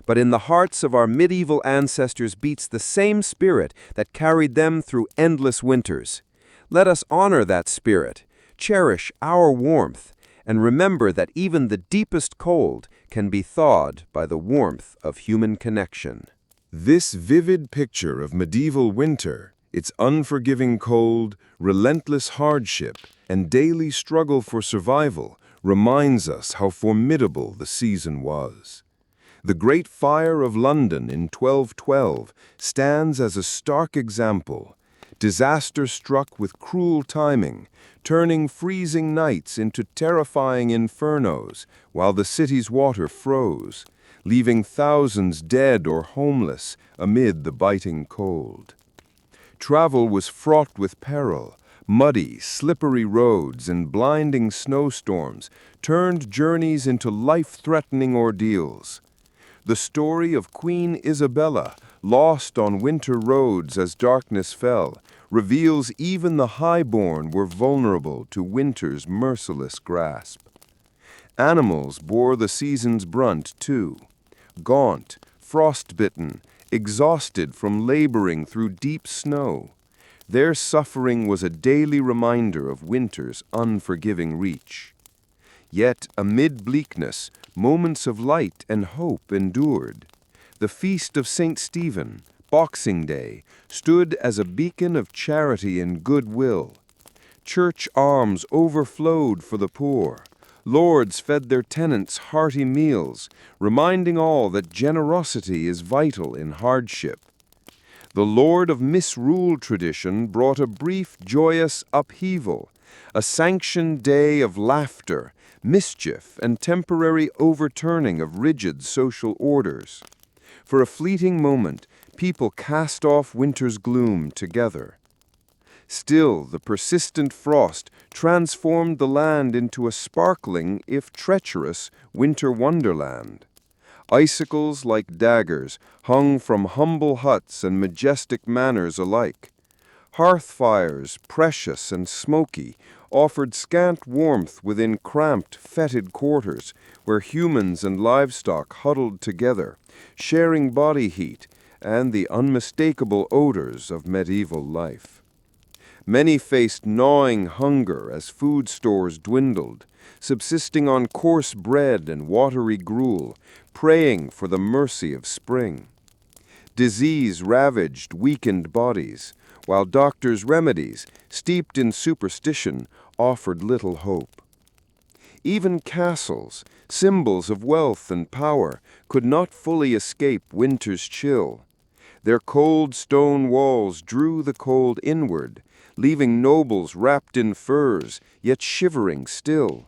But in the hearts of our medieval ancestors beats the same spirit that carried them through endless winters. Let us honor that spirit, cherish our warmth, and remember that even the deepest cold can be thawed by the warmth of human connection. This vivid picture of medieval winter, its unforgiving cold, relentless hardship, and daily struggle for survival, reminds us how formidable the season was. The Great Fire of London in 1212 stands as a stark example. Disaster struck with cruel timing, turning freezing nights into terrifying infernos while the city's water froze, leaving thousands dead or homeless amid the biting cold. Travel was fraught with peril. Muddy, slippery roads and blinding snowstorms turned journeys into life-threatening ordeals. The story of Queen Isabella, lost on winter roads as darkness fell, reveals even the highborn were vulnerable to winter's merciless grasp. Animals bore the season's brunt, too. Gaunt, frostbitten, exhausted from laboring through deep snow. Their suffering was a daily reminder of winter's unforgiving reach. Yet, amid bleakness, moments of light and hope endured. The feast of St. Stephen, Boxing Day, stood as a beacon of charity and goodwill. Church alms overflowed for the poor. Lords fed their tenants hearty meals, reminding all that generosity is vital in hardship. The Lord of Misrule tradition brought a brief, joyous upheaval, a sanctioned day of laughter, mischief, and temporary overturning of rigid social orders. For a fleeting moment, people cast off winter's gloom together. Still, the persistent frost transformed the land into a sparkling, if treacherous, winter wonderland. Icicles like daggers hung from humble huts and majestic manors alike. Hearth fires, precious and smoky, offered scant warmth within cramped, fetid quarters where humans and livestock huddled together, sharing body heat and the unmistakable odors of medieval life. Many faced gnawing hunger as food stores dwindled, subsisting on coarse bread and watery gruel, praying for the mercy of spring. Disease ravaged weakened bodies, while doctors' remedies, steeped in superstition, offered little hope. Even castles, symbols of wealth and power, could not fully escape winter's chill. Their cold stone walls drew the cold inward, leaving nobles wrapped in furs, yet shivering still.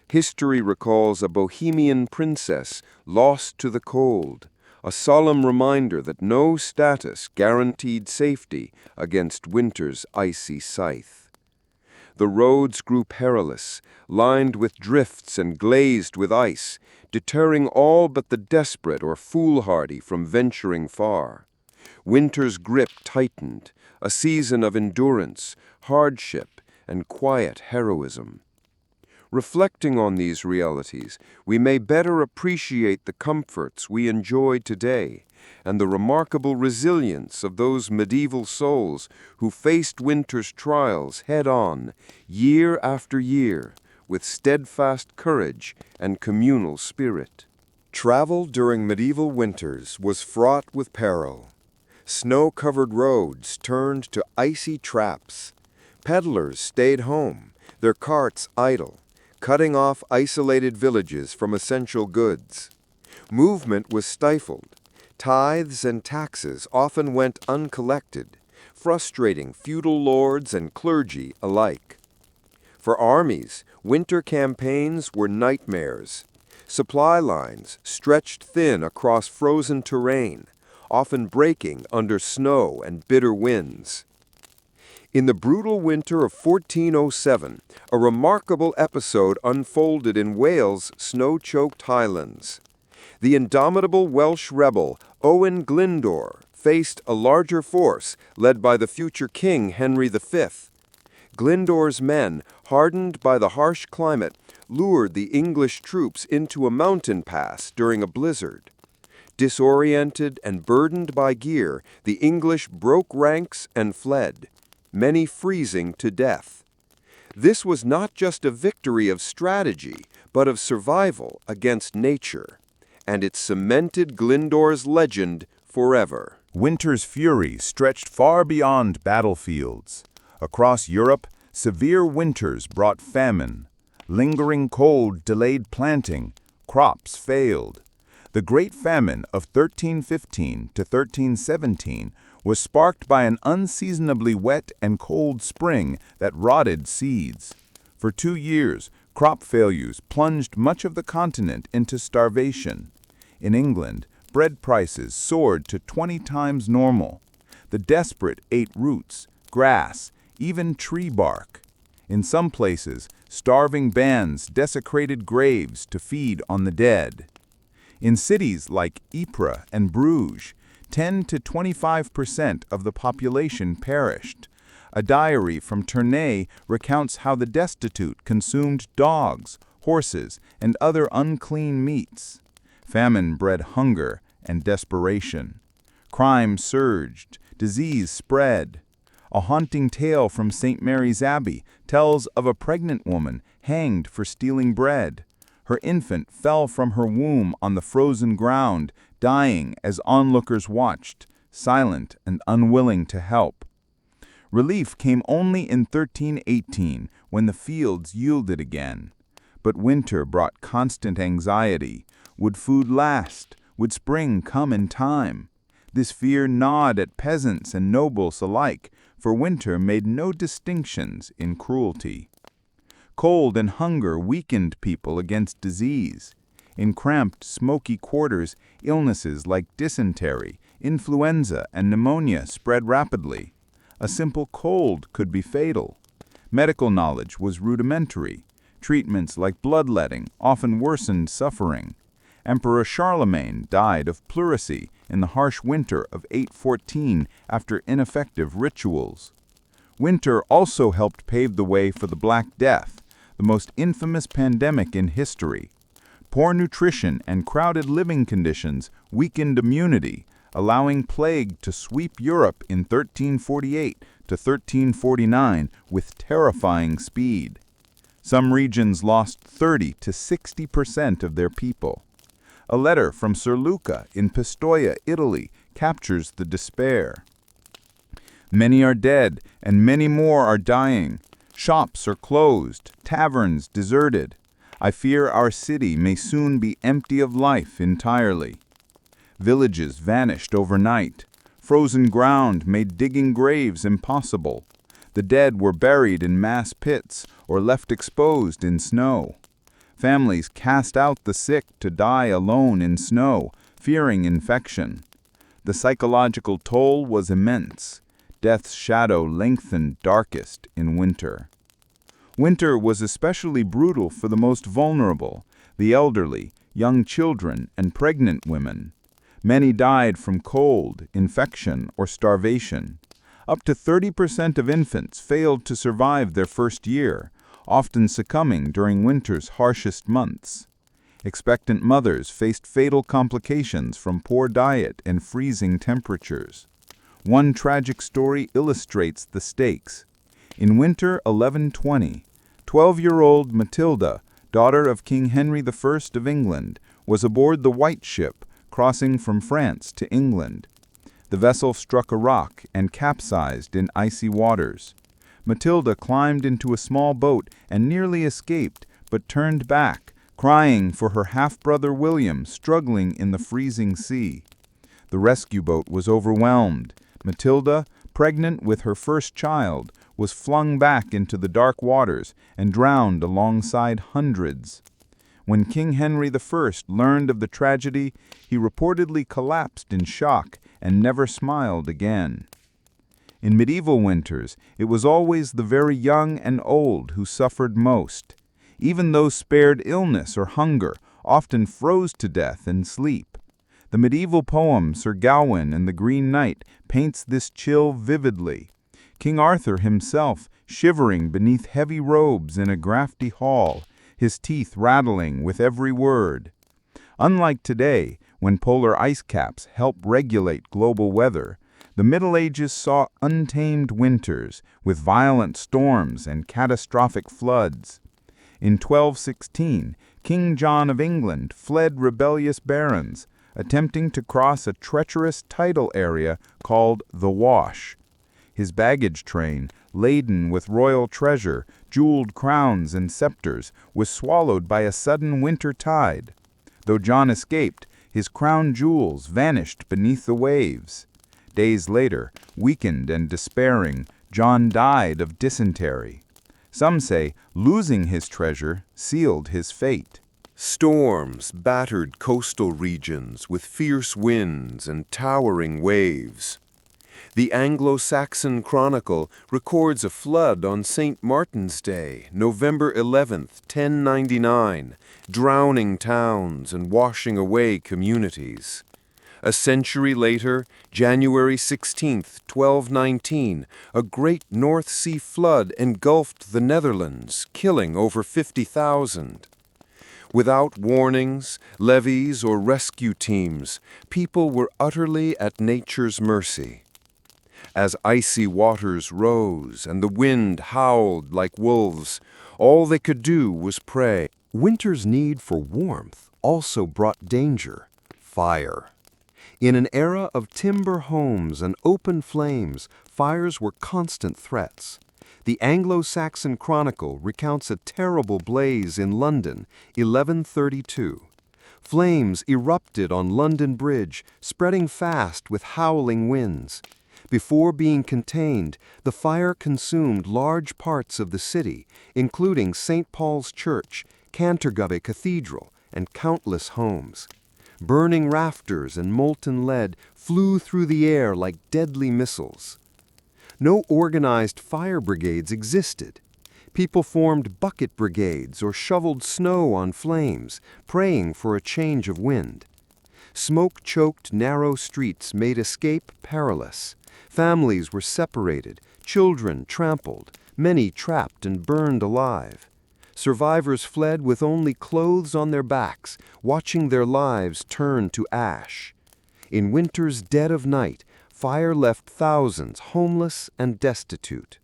History recalls a Bohemian princess lost to the cold, a solemn reminder that no status guaranteed safety against winter's icy scythe. The roads grew perilous, lined with drifts and glazed with ice, deterring all but the desperate or foolhardy from venturing far. Winter's grip tightened, a season of endurance, hardship, and quiet heroism. Reflecting on these realities, we may better appreciate the comforts we enjoy today and the remarkable resilience of those medieval souls who faced winter's trials head-on, year after year, with steadfast courage and communal spirit. Travel during medieval winters was fraught with peril. Snow-covered roads turned to icy traps. Peddlers stayed home, their carts idle, cutting off isolated villages from essential goods. Movement was stifled. Tithes and taxes often went uncollected, frustrating feudal lords and clergy alike. For armies, winter campaigns were nightmares. Supply lines stretched thin across frozen terrain, often breaking under snow and bitter winds. In the brutal winter of 1407, a remarkable episode unfolded in Wales' snow-choked highlands. The indomitable Welsh rebel Owen Glyndwr faced a larger force led by the future king Henry V. Glyndwr's men, hardened by the harsh climate, lured the English troops into a mountain pass during a blizzard. Disoriented and burdened by gear, the English broke ranks and fled, many freezing to death. This was not just a victory of strategy, but of survival against nature, and it cemented Glyndwr's legend forever. Winter's fury stretched far beyond battlefields. Across Europe, severe winters brought famine. Lingering cold delayed planting. Crops failed. The Great Famine of 1315 to 1317 was sparked by an unseasonably wet and cold spring that rotted seeds. For 2 years, crop failures plunged much of the continent into starvation. In England, bread prices soared to 20 times normal. The desperate ate roots, grass, even tree bark. In some places, starving bands desecrated graves to feed on the dead. In cities like Ypres and Bruges, 10 to 25% of the population perished. A diary from Tournai recounts how the destitute consumed dogs, horses, and other unclean meats. Famine bred hunger and desperation. Crime surged, disease spread. A haunting tale from St. Mary's Abbey tells of a pregnant woman hanged for stealing bread. Her infant fell from her womb on the frozen ground, dying as onlookers watched, silent and unwilling to help. Relief came only in 1318, when the fields yielded again. But winter brought constant anxiety. Would food last? Would spring come in time? This fear gnawed at peasants and nobles alike, for winter made no distinctions in cruelty. Cold and hunger weakened people against disease. In cramped, smoky quarters, illnesses like dysentery, influenza, and pneumonia spread rapidly. A simple cold could be fatal. Medical knowledge was rudimentary. Treatments like bloodletting often worsened suffering. Emperor Charlemagne died of pleurisy in the harsh winter of 814 after ineffective rituals. Winter also helped pave the way for the Black Death, the most infamous pandemic in history. Poor nutrition and crowded living conditions weakened immunity, allowing plague to sweep Europe in 1348 to 1349 with terrifying speed. Some regions lost 30 to 60% of their people. A letter from Sir Luca in Pistoia, Italy, captures the despair. Many are dead, and many more are dying. Shops are closed, taverns deserted. I fear our city may soon be empty of life entirely. Villages vanished overnight. Frozen ground made digging graves impossible. The dead were buried in mass pits or left exposed in snow. Families cast out the sick to die alone in snow, fearing infection. The psychological toll was immense. Death's shadow lengthened darkest in winter. Winter was especially brutal for the most vulnerable, the elderly, young children, and pregnant women. Many died from cold, infection, or starvation. Up to 30% of infants failed to survive their first year, often succumbing during winter's harshest months. Expectant mothers faced fatal complications from poor diet and freezing temperatures. One tragic story illustrates the stakes. In winter 1120, 12-year-old Matilda, daughter of King Henry I of England, was aboard the White Ship, crossing from France to England. The vessel struck a rock and capsized in icy waters. Matilda climbed into a small boat and nearly escaped, but turned back, crying for her half-brother William struggling in the freezing sea. The rescue boat was overwhelmed. Matilda, pregnant with her first child, was flung back into the dark waters and drowned alongside hundreds. When King Henry I learned of the tragedy, he reportedly collapsed in shock and never smiled again. In medieval winters, it was always the very young and old who suffered most. Even those spared illness or hunger often froze to death in sleep. The medieval poem Sir Gawain and the Green Knight paints this chill vividly. King Arthur himself, shivering beneath heavy robes in a draughty hall, his teeth rattling with every word. Unlike today, when polar ice caps help regulate global weather, the Middle Ages saw untamed winters with violent storms and catastrophic floods. In 1216, King John of England fled rebellious barons, attempting to cross a treacherous tidal area called the Wash. His baggage train, laden with royal treasure, jeweled crowns and scepters, was swallowed by a sudden winter tide. Though John escaped, his crown jewels vanished beneath the waves. Days later, weakened and despairing, John died of dysentery. Some say losing his treasure sealed his fate. Storms battered coastal regions with fierce winds and towering waves. The Anglo-Saxon Chronicle records a flood on St. Martin's Day, November 11th, 1099, drowning towns and washing away communities. A century later, January 16th, 1219, a great North Sea flood engulfed the Netherlands, killing over 50,000. Without warnings, levies, or rescue teams, people were utterly at nature's mercy. As icy waters rose and the wind howled like wolves, all they could do was pray. Winter's need for warmth also brought danger, fire. In an era of timber homes and open flames, fires were constant threats. The Anglo-Saxon Chronicle recounts a terrible blaze in London, 1132. Flames erupted on London Bridge, spreading fast with howling winds. Before being contained, the fire consumed large parts of the city, including St. Paul's Church, Canterbury Cathedral, and countless homes. Burning rafters and molten lead flew through the air like deadly missiles. No organized fire brigades existed. People formed bucket brigades or shoveled snow on flames, praying for a change of wind. Smoke-choked narrow streets made escape perilous. Families were separated, children trampled, many trapped and burned alive. Survivors fled with only clothes on their backs, watching their lives turn to ash. In winter's dead of night, fire left thousands homeless and destitute.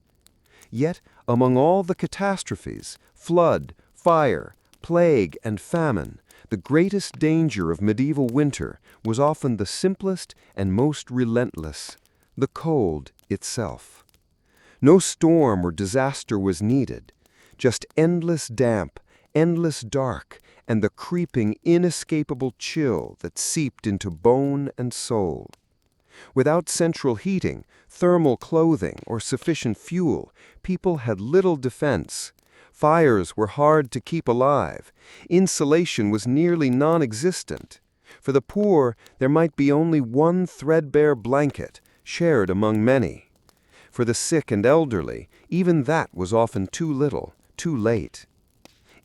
Yet, among all the catastrophes, flood, fire, plague, and famine, the greatest danger of medieval winter was often the simplest and most relentless: the cold itself. No storm or disaster was needed, just endless damp, endless dark, and the creeping, inescapable chill that seeped into bone and soul. Without central heating, thermal clothing, or sufficient fuel, people had little defense. Fires were hard to keep alive. Insulation was nearly non-existent. For the poor, there might be only one threadbare blanket, shared among many. For the sick and elderly, even that was often too little, too late.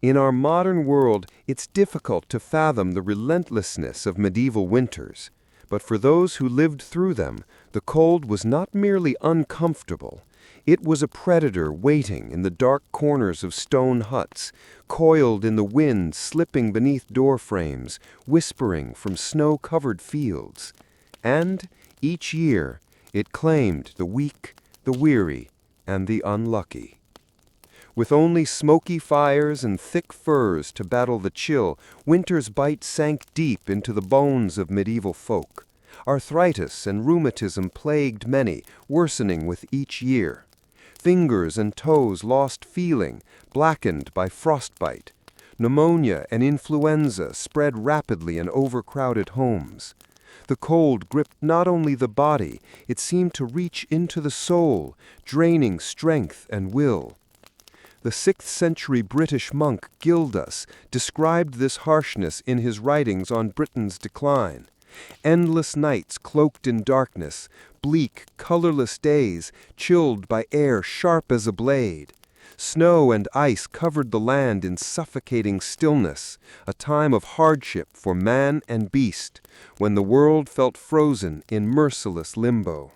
In our modern world, it's difficult to fathom the relentlessness of medieval winters. But for those who lived through them, the cold was not merely uncomfortable. It was a predator waiting in the dark corners of stone huts, coiled in the wind slipping beneath door frames, whispering from snow-covered fields. And, each year, it claimed the weak, the weary, and the unlucky. With only smoky fires and thick furs to battle the chill, winter's bite sank deep into the bones of medieval folk. Arthritis and rheumatism plagued many, worsening with each year. Fingers and toes lost feeling, blackened by frostbite. Pneumonia and influenza spread rapidly in overcrowded homes. The cold gripped not only the body, it seemed to reach into the soul, draining strength and will. The 6th century British monk Gildas described this harshness in his writings on Britain's decline. Endless nights cloaked in darkness, bleak, colorless days chilled by air sharp as a blade. Snow and ice covered the land in suffocating stillness, a time of hardship for man and beast, when the world felt frozen in merciless limbo.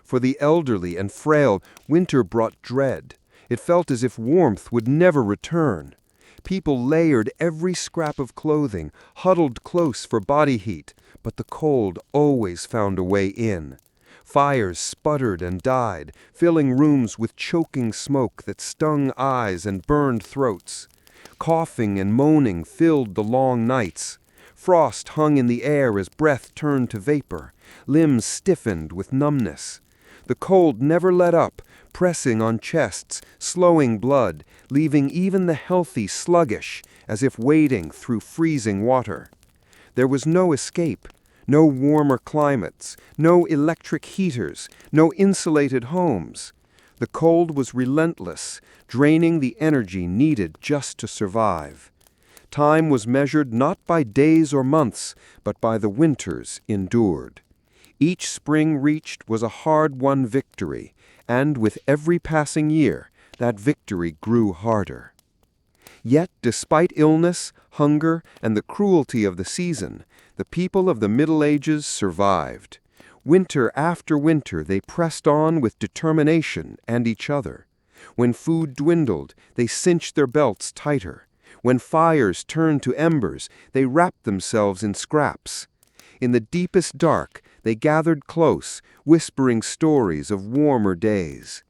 For the elderly and frail, winter brought dread. It felt as if warmth would never return. People layered every scrap of clothing, huddled close for body heat, but the cold always found a way in. Fires sputtered and died, filling rooms with choking smoke that stung eyes and burned throats. Coughing and moaning filled the long nights. Frost hung in the air as breath turned to vapor. Limbs stiffened with numbness. The cold never let up, pressing on chests, slowing blood, leaving even the healthy sluggish, as if wading through freezing water. There was no escape, no warmer climates, no electric heaters, no insulated homes. The cold was relentless, draining the energy needed just to survive. Time was measured not by days or months, but by the winters endured. Each spring reached was a hard-won victory, and with every passing year, that victory grew harder. Yet, despite illness, hunger, and the cruelty of the season, the people of the Middle Ages survived. Winter after winter, they pressed on with determination and each other. When food dwindled, they cinched their belts tighter. When fires turned to embers, they wrapped themselves in scraps. In the deepest dark, they gathered close, whispering stories of warmer days.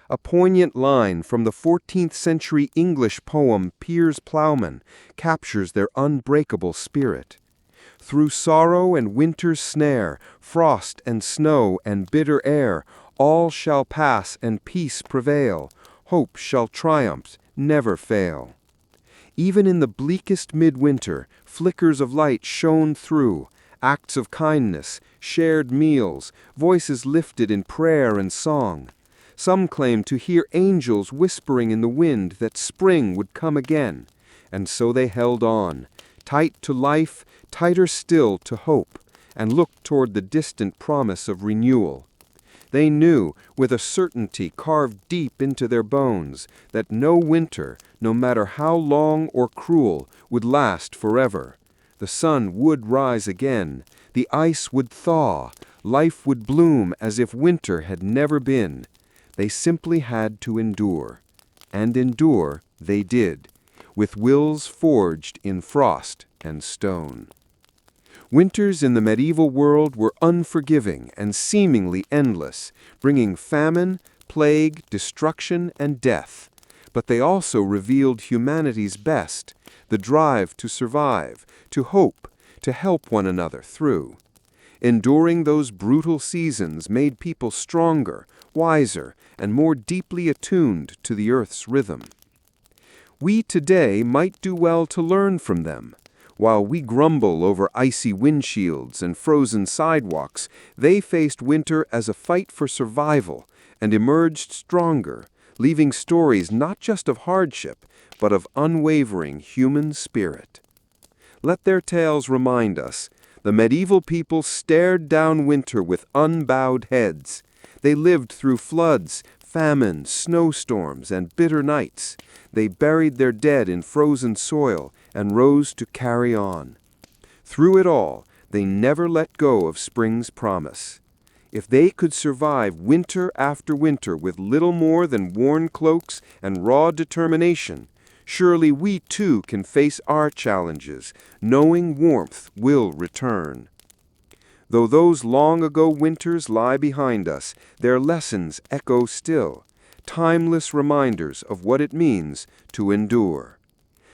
A poignant line from the 14th century English poem Piers Plowman captures their unbreakable spirit. Through sorrow and winter's snare, frost and snow and bitter air, all shall pass and peace prevail. Hope shall triumph, never fail. Even in the bleakest midwinter, flickers of light shone through, acts of kindness, shared meals, voices lifted in prayer and song. Some claimed to hear angels whispering in the wind that spring would come again, and so they held on, tight to life, tighter still to hope, and looked toward the distant promise of renewal. They knew, with a certainty carved deep into their bones, that no winter, no matter how long or cruel, would last forever. The sun would rise again, the ice would thaw, life would bloom as if winter had never been. They simply had to endure. And endure they did, with wills forged in frost and stone. Winters in the medieval world were unforgiving and seemingly endless, bringing famine, plague, destruction, and death. But they also revealed humanity's best, the drive to survive, to hope, to help one another through. Enduring those brutal seasons made people stronger, wiser, and more deeply attuned to the earth's rhythm. We today might do well to learn from them. While we grumble over icy windshields and frozen sidewalks, they faced winter as a fight for survival and emerged stronger, leaving stories not just of hardship, but of unwavering human spirit. Let their tales remind us, the medieval people stared down winter with unbowed heads. They lived through floods, famine, snowstorms, and bitter nights. They buried their dead in frozen soil and rose to carry on. Through it all, they never let go of spring's promise. If they could survive winter after winter with little more than worn cloaks and raw determination, surely we too can face our challenges, knowing warmth will return. Though those long-ago winters lie behind us, their lessons echo still, timeless reminders of what it means to endure.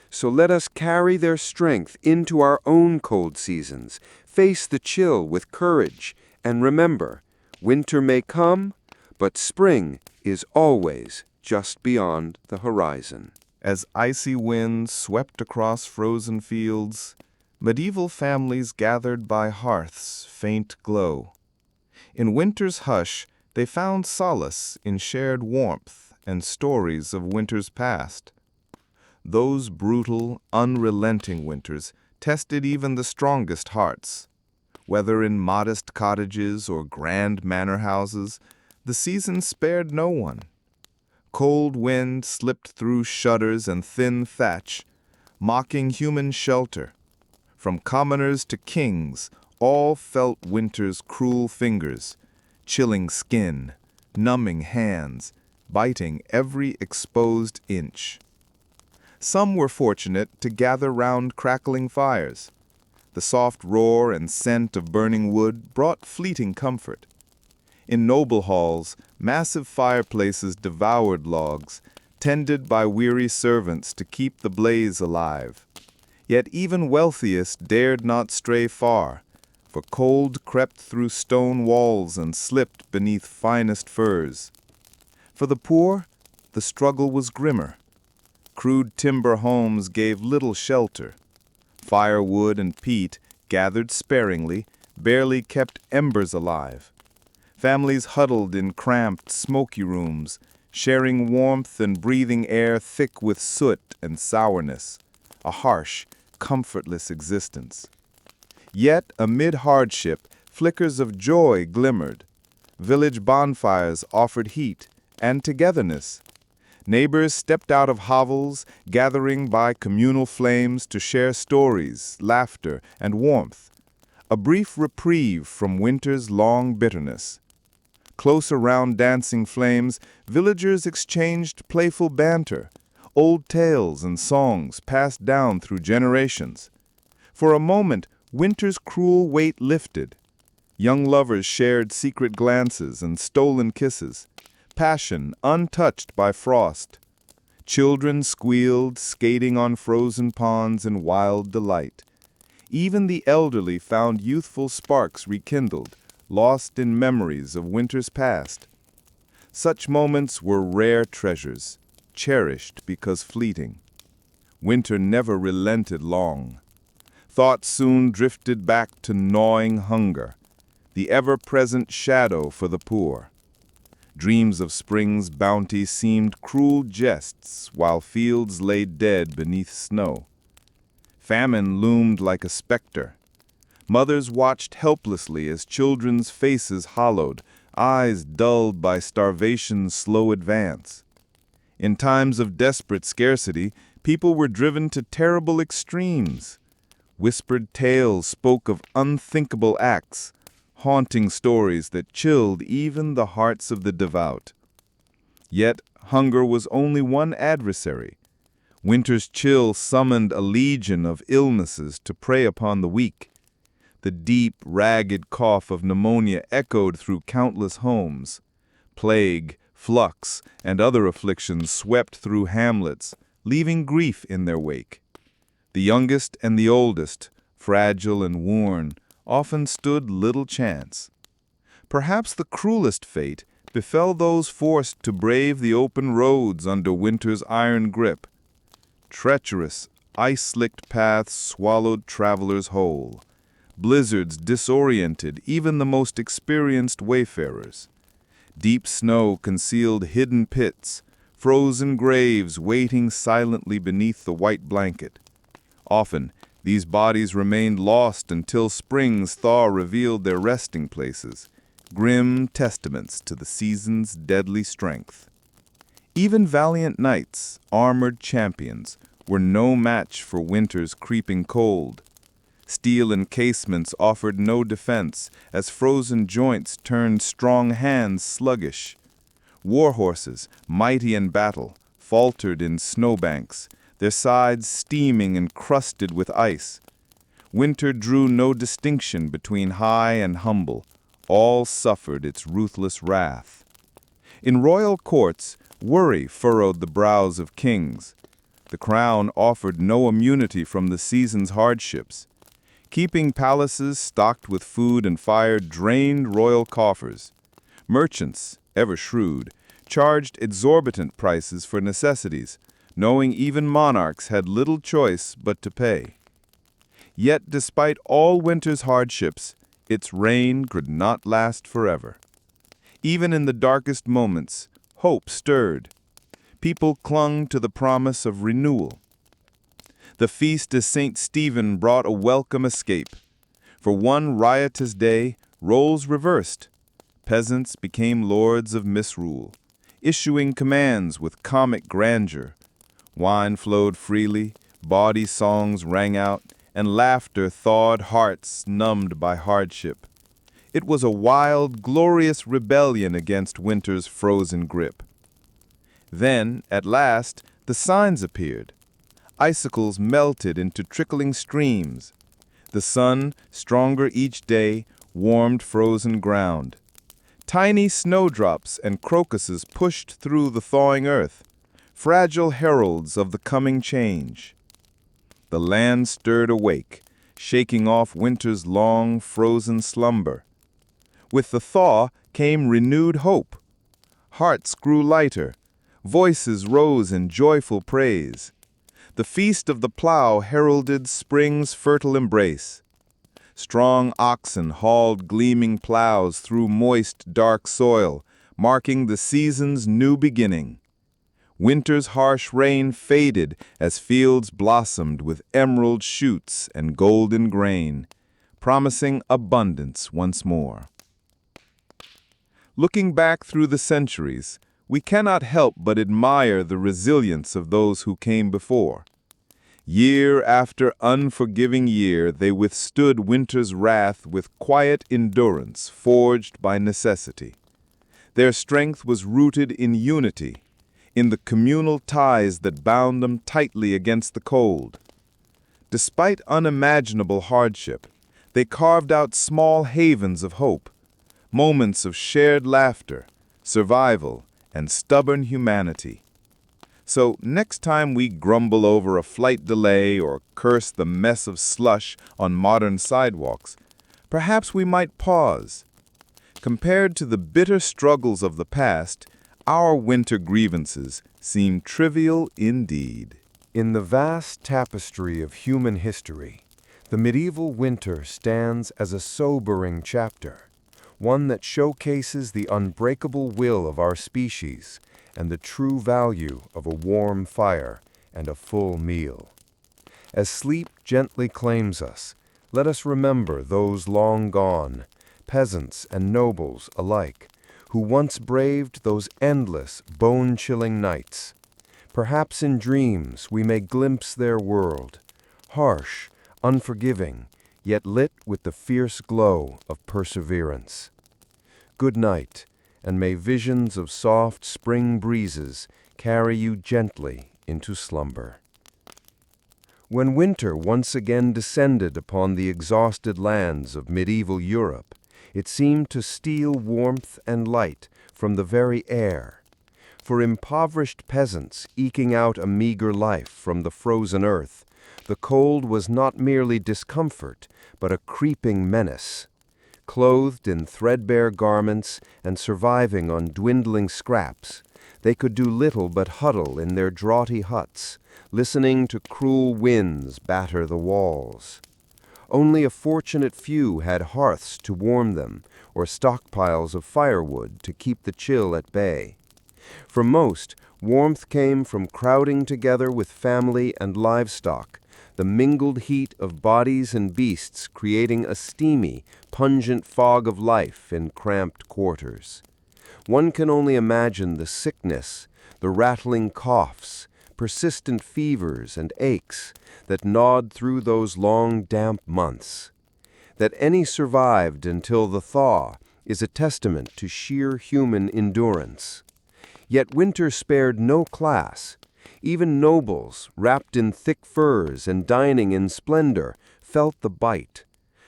So let us carry their strength into our own cold seasons, face the chill with courage, and remember, winter may come, but spring is always just beyond the horizon. As icy winds swept across frozen fields, medieval families gathered by hearths' faint glow. In winter's hush, they found solace in shared warmth and stories of winters past. Those brutal, unrelenting winters tested even the strongest hearts. Whether in modest cottages or grand manor houses, the season spared no one. Cold wind slipped through shutters and thin thatch, mocking human shelter. From commoners to kings, all felt winter's cruel fingers, chilling skin, numbing hands, biting every exposed inch. Some were fortunate to gather round crackling fires. The soft roar and scent of burning wood brought fleeting comfort. In noble halls, massive fireplaces devoured logs, tended by weary servants to keep the blaze alive. Yet even wealthiest dared not stray far, for cold crept through stone walls and slipped beneath finest furs. For the poor, the struggle was grimmer. Crude timber homes gave little shelter. Firewood and peat, gathered sparingly, barely kept embers alive. Families huddled in cramped, smoky rooms, sharing warmth and breathing air thick with soot and sourness, a harsh, comfortless existence. Yet, amid hardship, flickers of joy glimmered. Village bonfires offered heat and togetherness. Neighbors stepped out of hovels, gathering by communal flames to share stories, laughter, and warmth. A brief reprieve from winter's long bitterness. Close around dancing flames, villagers exchanged playful banter, old tales and songs passed down through generations. For a moment, winter's cruel weight lifted. Young lovers shared secret glances and stolen kisses, passion untouched by frost. Children squealed, skating on frozen ponds in wild delight. Even the elderly found youthful sparks rekindled, lost in memories of winters past. Such moments were rare treasures, cherished because fleeting. Winter never relented long. Thoughts soon drifted back to gnawing hunger, the ever-present shadow for the poor. Dreams of spring's bounty seemed cruel jests while fields lay dead beneath snow. Famine loomed like a specter. Mothers watched helplessly as children's faces hollowed, eyes dulled by starvation's slow advance. In times of desperate scarcity, people were driven to terrible extremes. Whispered tales spoke of unthinkable acts, haunting stories that chilled even the hearts of the devout. Yet hunger was only one adversary. Winter's chill summoned a legion of illnesses to prey upon the weak. The deep, ragged cough of pneumonia echoed through countless homes. Plague, flux, and other afflictions swept through hamlets, leaving grief in their wake. The youngest and the oldest, fragile and worn, often stood little chance. Perhaps the cruelest fate befell those forced to brave the open roads under winter's iron grip. Treacherous, ice-slicked paths swallowed travelers whole. Blizzards disoriented even the most experienced wayfarers. Deep snow concealed hidden pits, frozen graves waiting silently beneath the white blanket. Often, these bodies remained lost until spring's thaw revealed their resting places, grim testaments to the season's deadly strength. Even valiant knights, armored champions, were no match for winter's creeping cold. Steel encasements offered no defense as frozen joints turned strong hands sluggish. War horses, mighty in battle, faltered in snowbanks, their sides steaming and crusted with ice. Winter drew no distinction between high and humble. All suffered its ruthless wrath. In royal courts, worry furrowed the brows of kings. The crown offered no immunity from the season's hardships. Keeping palaces stocked with food and fire drained royal coffers. Merchants, ever shrewd, charged exorbitant prices for necessities, knowing even monarchs had little choice but to pay. Yet despite all winter's hardships, its reign could not last forever. Even in the darkest moments, hope stirred. People clung to the promise of renewal. The feast of St. Stephen brought a welcome escape. For one riotous day, roles reversed. Peasants became lords of misrule, issuing commands with comic grandeur. Wine flowed freely, bawdy songs rang out, and laughter thawed hearts numbed by hardship. It was a wild, glorious rebellion against winter's frozen grip. Then, at last, the signs appeared. Icicles melted into trickling streams. The sun, stronger each day, warmed frozen ground. Tiny snowdrops and crocuses pushed through the thawing earth, fragile heralds of the coming change. The land stirred awake, shaking off winter's long, frozen slumber. With the thaw came renewed hope. Hearts grew lighter, voices rose in joyful praise. The feast of the plow heralded spring's fertile embrace. Strong oxen hauled gleaming plows through moist, dark soil, marking the season's new beginning. Winter's harsh rain faded as fields blossomed with emerald shoots and golden grain, promising abundance once more. Looking back through the centuries, we cannot help but admire the resilience of those who came before. Year after unforgiving year, they withstood winter's wrath with quiet endurance forged by necessity. Their strength was rooted in unity, in the communal ties that bound them tightly against the cold. Despite unimaginable hardship, they carved out small havens of hope, moments of shared laughter, survival, and stubborn humanity. So next time we grumble over a flight delay or curse the mess of slush on modern sidewalks, perhaps we might pause. Compared to the bitter struggles of the past, our winter grievances seem trivial indeed. In the vast tapestry of human history, the medieval winter stands as a sobering chapter, one that showcases the unbreakable will of our species and the true value of a warm fire and a full meal. As sleep gently claims us, let us remember those long gone, peasants and nobles alike, who once braved those endless, bone-chilling nights. Perhaps in dreams we may glimpse their world, harsh, unforgiving, yet lit with the fierce glow of perseverance. Good night, and may visions of soft spring breezes carry you gently into slumber. When winter once again descended upon the exhausted lands of medieval Europe, it seemed to steal warmth and light from the very air. For impoverished peasants eking out a meager life from the frozen earth, the cold was not merely discomfort, but a creeping menace. Clothed in threadbare garments and surviving on dwindling scraps, They could do little but huddle in their draughty huts, listening to cruel winds batter the walls. Only a fortunate few had hearths to warm them, or stockpiles of firewood to keep the chill at bay. For most, warmth came from crowding together with family and livestock, the mingled heat of bodies and beasts creating a steamy, pungent fog of life in cramped quarters. One can only imagine the sickness, the rattling coughs, persistent fevers and aches that gnawed through those long, damp months. That any survived until the thaw is a testament to sheer human endurance. Yet winter spared no class. Even nobles, wrapped in thick furs and dining in splendor, felt the bite.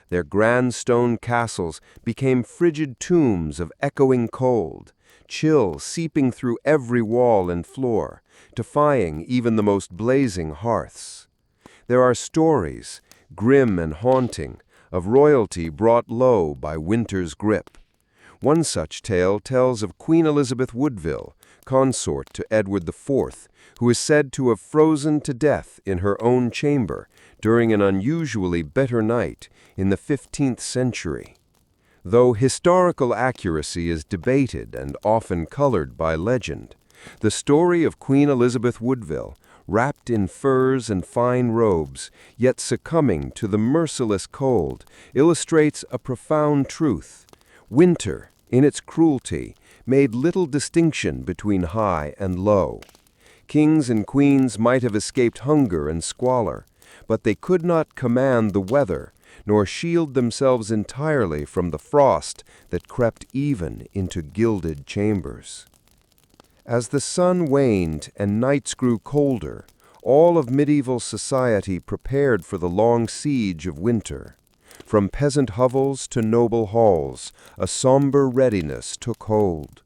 Their grand stone castles became frigid tombs of echoing cold, chill seeping through every wall and floor, defying even the most blazing hearths. There are stories, grim and haunting, of royalty brought low by winter's grip. One such tale tells of Queen Elizabeth Woodville, consort to Edward IV, who is said to have frozen to death in her own chamber during an unusually bitter night in the 15th century. Though historical accuracy is debated and often colored by legend, the story of Queen Elizabeth Woodville, wrapped in furs and fine robes, yet succumbing to the merciless cold, illustrates a profound truth. Winter, in its cruelty, made little distinction between high and low. Kings and queens might have escaped hunger and squalor, but they could not command the weather, nor shield themselves entirely from the frost that crept even into gilded chambers. As the sun waned and nights grew colder, all of medieval society prepared for the long siege of winter. From peasant hovels to noble halls, a somber readiness took hold.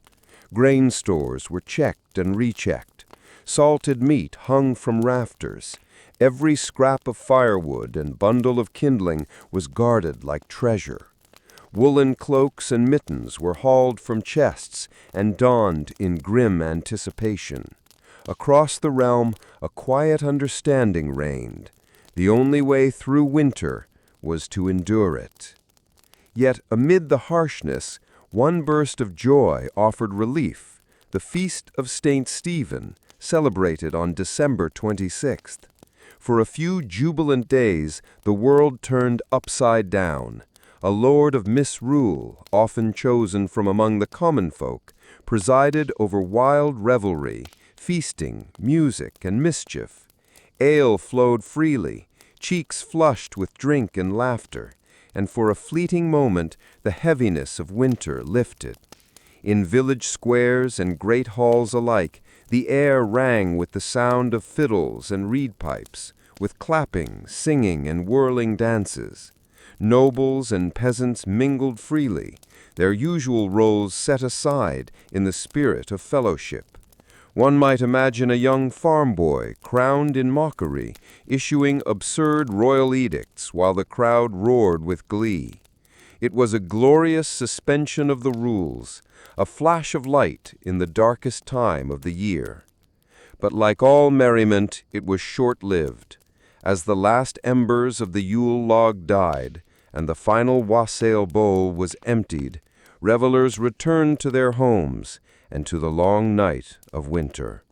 Grain stores were checked and rechecked. Salted meat hung from rafters. Every scrap of firewood and bundle of kindling was guarded like treasure. Woolen cloaks and mittens were hauled from chests and donned in grim anticipation. Across the realm, a quiet understanding reigned. The only way through winter was to endure it. Yet amid the harshness, one burst of joy offered relief, the Feast of St. Stephen, celebrated on December 26th. For a few jubilant days, the world turned upside down. A lord of misrule, often chosen from among the common folk, presided over wild revelry, feasting, music, and mischief. Ale flowed freely, cheeks flushed with drink and laughter, and for a fleeting moment the heaviness of winter lifted. In village squares and great halls alike, the air rang with the sound of fiddles and reed pipes, with clapping, singing, and whirling dances. Nobles and peasants mingled freely, their usual roles set aside in the spirit of fellowship. One might imagine a young farm boy, crowned in mockery, issuing absurd royal edicts while the crowd roared with glee. It was a glorious suspension of the rules, a flash of light in the darkest time of the year. But like all merriment, it was short-lived. As the last embers of the Yule log died, and the final wassail bowl was emptied, revelers returned to their homes and to the long night of winter.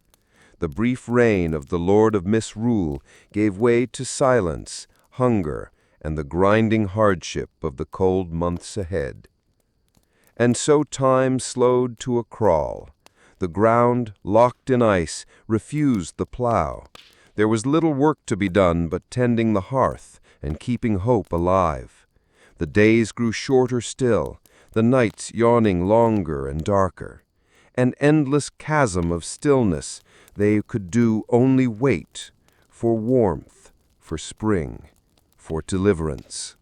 The brief reign of the Lord of Misrule gave way to silence, hunger, and the grinding hardship of the cold months ahead. And so time slowed to a crawl. The ground, locked in ice, refused the plow. There was little work to be done but tending the hearth and keeping hope alive. The days grew shorter still, the nights yawning longer and darker. An endless chasm of stillness, they could do only wait for warmth, for spring, for deliverance.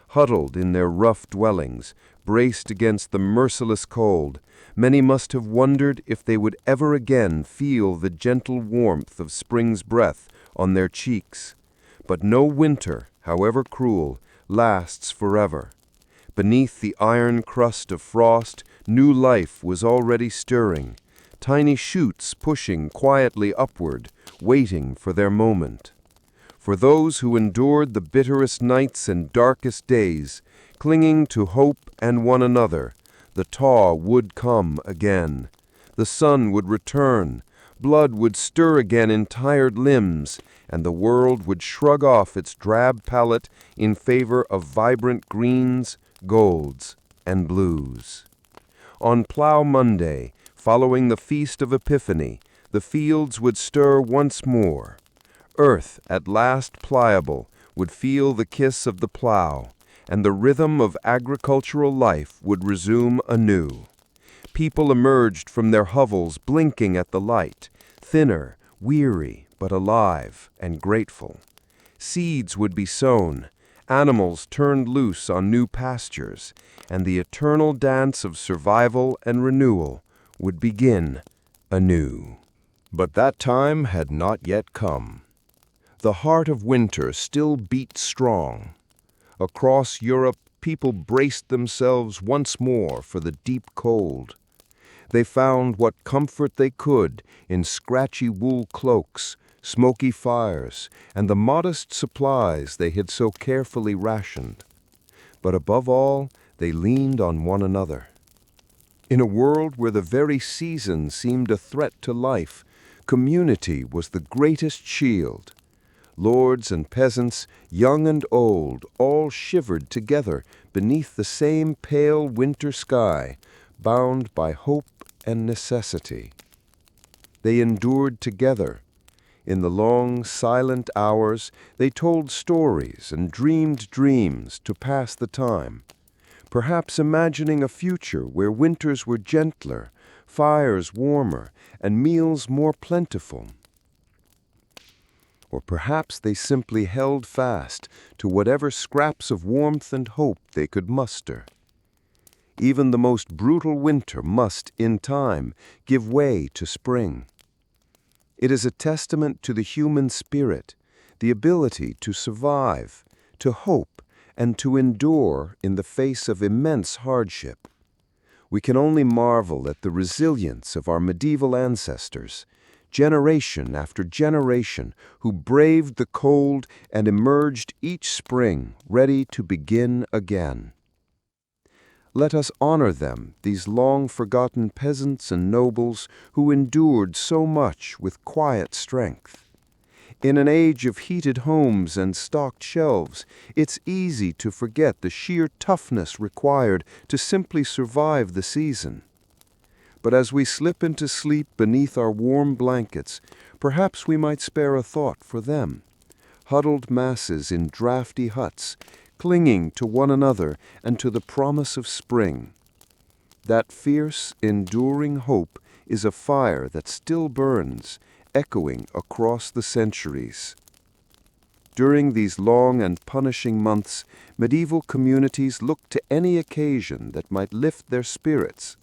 Huddled in their rough dwellings, braced against the merciless cold, many must have wondered if they would ever again feel the gentle warmth of spring's breath on their cheeks. But no winter, however cruel, lasts forever. Beneath the iron crust of frost, new life was already stirring. tiny shoots pushing quietly upward, waiting for their moment. For those who endured the bitterest nights and darkest days, clinging to hope and one another, the thaw would come again. The sun would return, blood would stir again in tired limbs, and the world would shrug off its drab palette in favor of vibrant greens, golds, and blues. On Plough Monday, following the Feast of Epiphany, the fields would stir once more. Earth, at last pliable, would feel the kiss of the plough, and the rhythm of agricultural life would resume anew. People emerged from their hovels blinking at the light, thinner, weary, but alive and grateful. Seeds would be sown, animals turned loose on new pastures, and the eternal dance of survival and renewal would begin anew. But that time had not yet come. The heart of winter still beat strong. Across Europe, people braced themselves once more for the deep cold. They found what comfort they could in scratchy wool cloaks, smoky fires, and the modest supplies they had so carefully rationed. But above all, they leaned on one another. In a world where the very season seemed a threat to life, community was the greatest shield. Lords and peasants, young and old, all shivered together beneath the same pale winter sky, bound by hope and necessity. They endured together. In the long, silent hours, they told stories and dreamed dreams to pass the time, perhaps imagining a future where winters were gentler, fires warmer, and meals more plentiful. Or perhaps they simply held fast to whatever scraps of warmth and hope they could muster. Even the most brutal winter must, in time, give way to spring. It is a testament to the human spirit, the ability to survive, to hope, and to endure in the face of immense hardship. We can only marvel at the resilience of our medieval ancestors, generation after generation, who braved the cold and emerged each spring ready to begin again. Let us honor them, these long-forgotten peasants and nobles who endured so much with quiet strength. In an age of heated homes and stocked shelves, it's easy to forget the sheer toughness required to simply survive the season. But as we slip into sleep beneath our warm blankets, perhaps we might spare a thought for them, huddled masses in drafty huts, clinging to one another and to the promise of spring. That fierce, enduring hope is a fire that still burns, echoing across the centuries. During these long and punishing months, medieval communities looked to any occasion that might lift their spirits.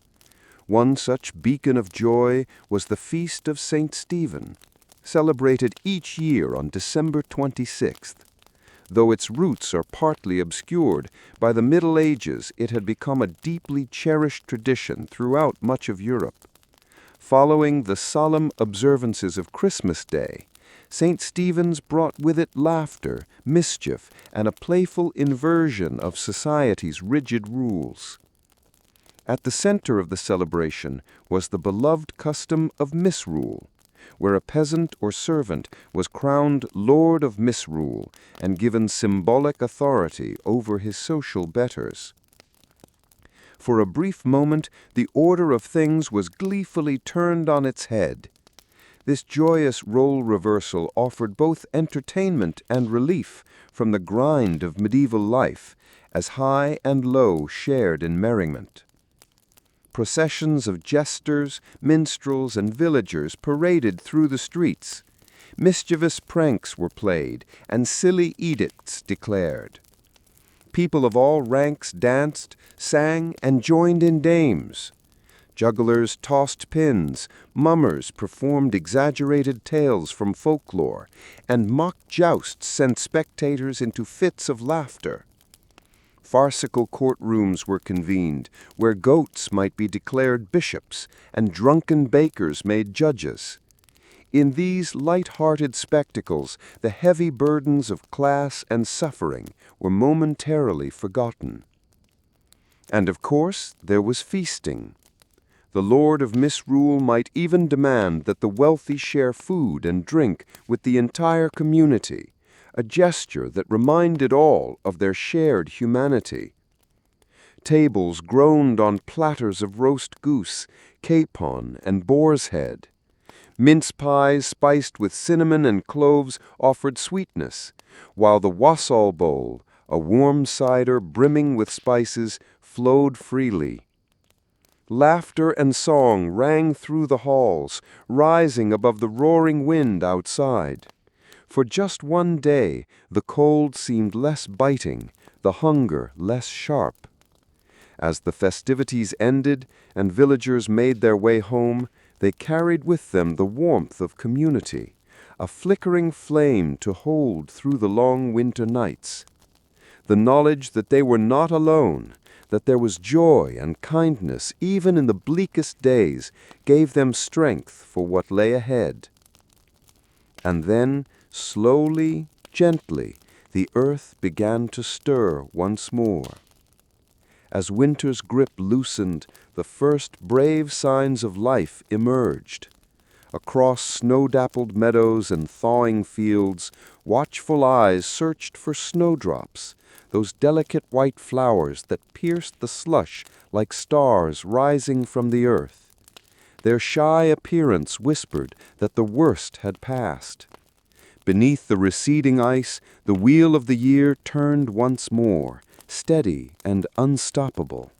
One such beacon of joy was the Feast of St. Stephen, celebrated each year on December 26th. Though its roots are partly obscured, by the Middle Ages it had become a deeply cherished tradition throughout much of Europe. Following the solemn observances of Christmas Day, St. Stephen's brought with it laughter, mischief, and a playful inversion of society's rigid rules. At the center of the celebration was the beloved custom of misrule, where a peasant or servant was crowned Lord of Misrule and given symbolic authority over his social betters. For a brief moment, the order of things was gleefully turned on its head. This joyous role reversal offered both entertainment and relief from the grind of medieval life, as high and low shared in merriment. Processions of jesters, minstrels, and villagers paraded through the streets. Mischievous pranks were played, and silly edicts declared. People of all ranks danced, sang, and joined in dames. Jugglers tossed pins, mummers performed exaggerated tales from folklore, and mock jousts sent spectators into fits of laughter. farcical courtrooms were convened, where goats might be declared bishops and drunken bakers made judges. In these light-hearted spectacles, the heavy burdens of class and suffering were momentarily forgotten. And of course, there was feasting. The lord of misrule might even demand that the wealthy share food and drink with the entire community, a gesture that reminded all of their shared humanity. Tables groaned on platters of roast goose, capon, and boar's head. Mince pies spiced with cinnamon and cloves offered sweetness, while the wassail bowl, a warm cider brimming with spices, flowed freely. Laughter and song rang through the halls, rising above the roaring wind outside. For just one day, the cold seemed less biting, the hunger less sharp. As the festivities ended and villagers made their way home, they carried with them the warmth of community, a flickering flame to hold through the long winter nights. The knowledge that they were not alone, that there was joy and kindness even in the bleakest days, gave them strength for what lay ahead. And then, slowly, gently, the earth began to stir once more. As winter's grip loosened, the first brave signs of life emerged. Across snow-dappled meadows and thawing fields, watchful eyes searched for snowdrops, those delicate white flowers that pierced the slush like stars rising from the earth. Their shy appearance whispered that the worst had passed. Beneath the receding ice, the wheel of the year turned once more, steady and unstoppable.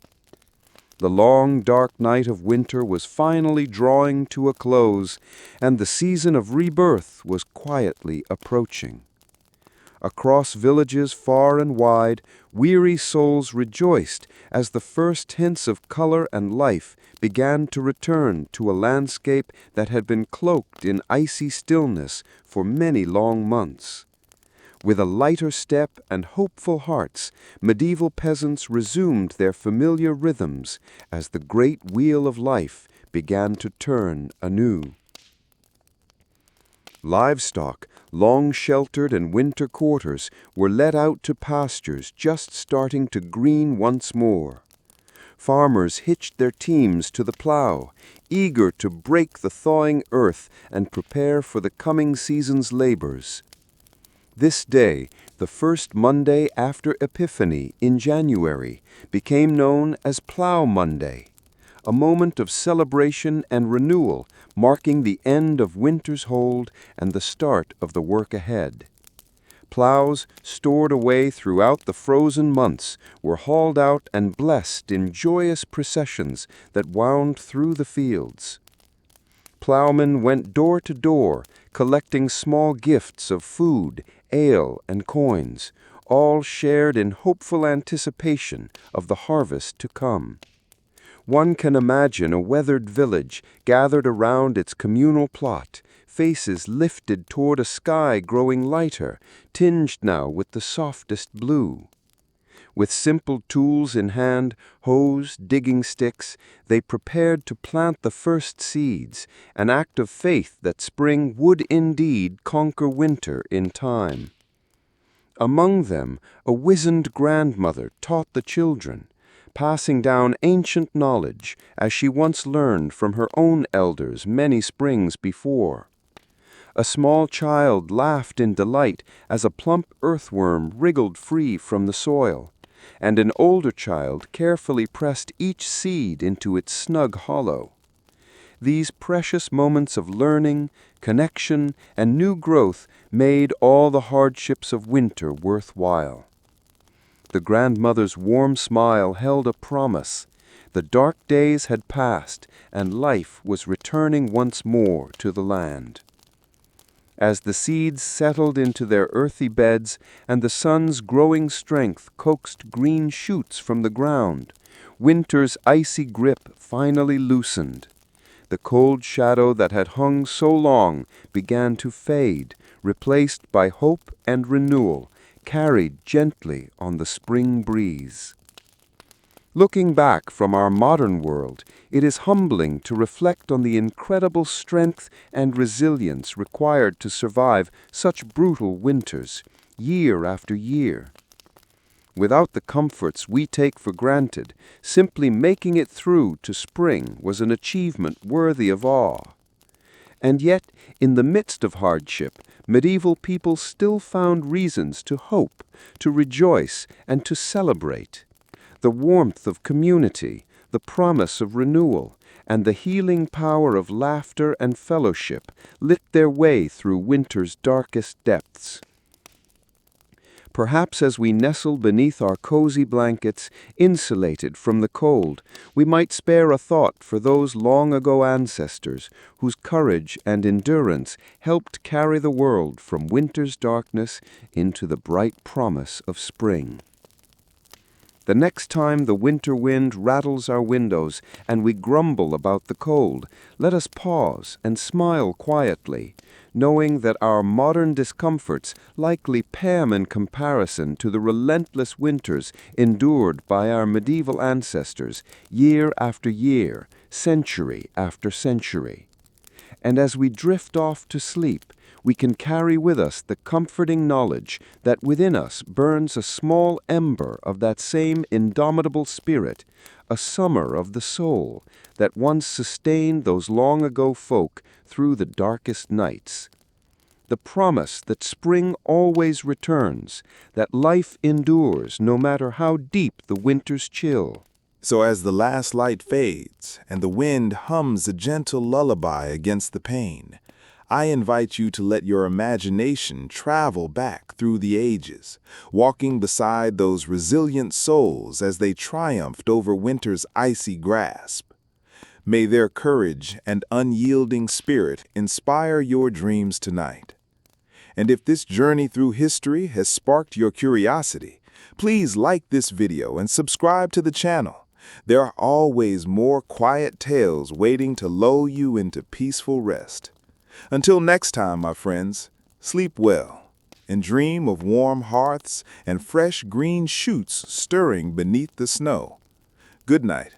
The long, dark night of winter was finally drawing to a close, and the season of rebirth was quietly approaching. Across villages far and wide, weary souls rejoiced as the first hints of color and life began to return to a landscape that had been cloaked in icy stillness for many long months. With a lighter step and hopeful hearts, medieval peasants resumed their familiar rhythms as the great wheel of life began to turn anew. Livestock, long sheltered in winter quarters, were let out to pastures just starting to green once more. Farmers hitched their teams to the plow, eager to break the thawing earth and prepare for the coming season's labors. This day, the first Monday after Epiphany in January, became known as Plow Monday, a moment of celebration and renewal marking the end of winter's hold and the start of the work ahead. Plows, stored away throughout the frozen months, were hauled out and blessed in joyous processions that wound through the fields. Plowmen went door to door, collecting small gifts of food, ale, and coins, all shared in hopeful anticipation of the harvest to come. One can imagine a weathered village gathered around its communal plot, faces lifted toward a sky growing lighter, tinged now with the softest blue. With simple tools in hand, hoes, digging sticks, they prepared to plant the first seeds, an act of faith that spring would indeed conquer winter in time. Among them, a wizened grandmother taught the children, passing down ancient knowledge as she once learned from her own elders many springs before. A small child laughed in delight as a plump earthworm wriggled free from the soil, and an older child carefully pressed each seed into its snug hollow. These precious moments of learning, connection, and new growth made all the hardships of winter worthwhile. The grandmother's warm smile held a promise. The dark days had passed, and life was returning once more to the land. As the seeds settled into their earthy beds and the sun's growing strength coaxed green shoots from the ground, winter's icy grip finally loosened. The cold shadow that had hung so long began to fade, replaced by hope and renewal, carried gently on the spring breeze. Looking back from our modern world, it is humbling to reflect on the incredible strength and resilience required to survive such brutal winters, year after year. Without the comforts we take for granted, simply making it through to spring was an achievement worthy of awe. And yet, in the midst of hardship, medieval people still found reasons to hope, to rejoice, and to celebrate. The warmth of community, the promise of renewal, and the healing power of laughter and fellowship lit their way through winter's darkest depths. Perhaps as we nestle beneath our cozy blankets, insulated from the cold, we might spare a thought for those long-ago ancestors whose courage and endurance helped carry the world from winter's darkness into the bright promise of spring. The next time the winter wind rattles our windows and we grumble about the cold, let us pause and smile quietly, knowing that our modern discomforts likely pale in comparison to the relentless winters endured by our medieval ancestors year after year, century after century. And as we drift off to sleep, we can carry with us the comforting knowledge that within us burns a small ember of that same indomitable spirit, a summer of the soul that once sustained those long-ago folk through the darkest nights. The promise that spring always returns, that life endures no matter how deep the winter's chill. So as the last light fades and the wind hums a gentle lullaby against the pane, I invite you to let your imagination travel back through the ages, walking beside those resilient souls as they triumphed over winter's icy grasp. May their courage and unyielding spirit inspire your dreams tonight. And if this journey through history has sparked your curiosity, please like this video and subscribe to the channel. There are always more quiet tales waiting to lull you into peaceful rest. Until next time, my friends, sleep well and dream of warm hearths and fresh green shoots stirring beneath the snow. Good night.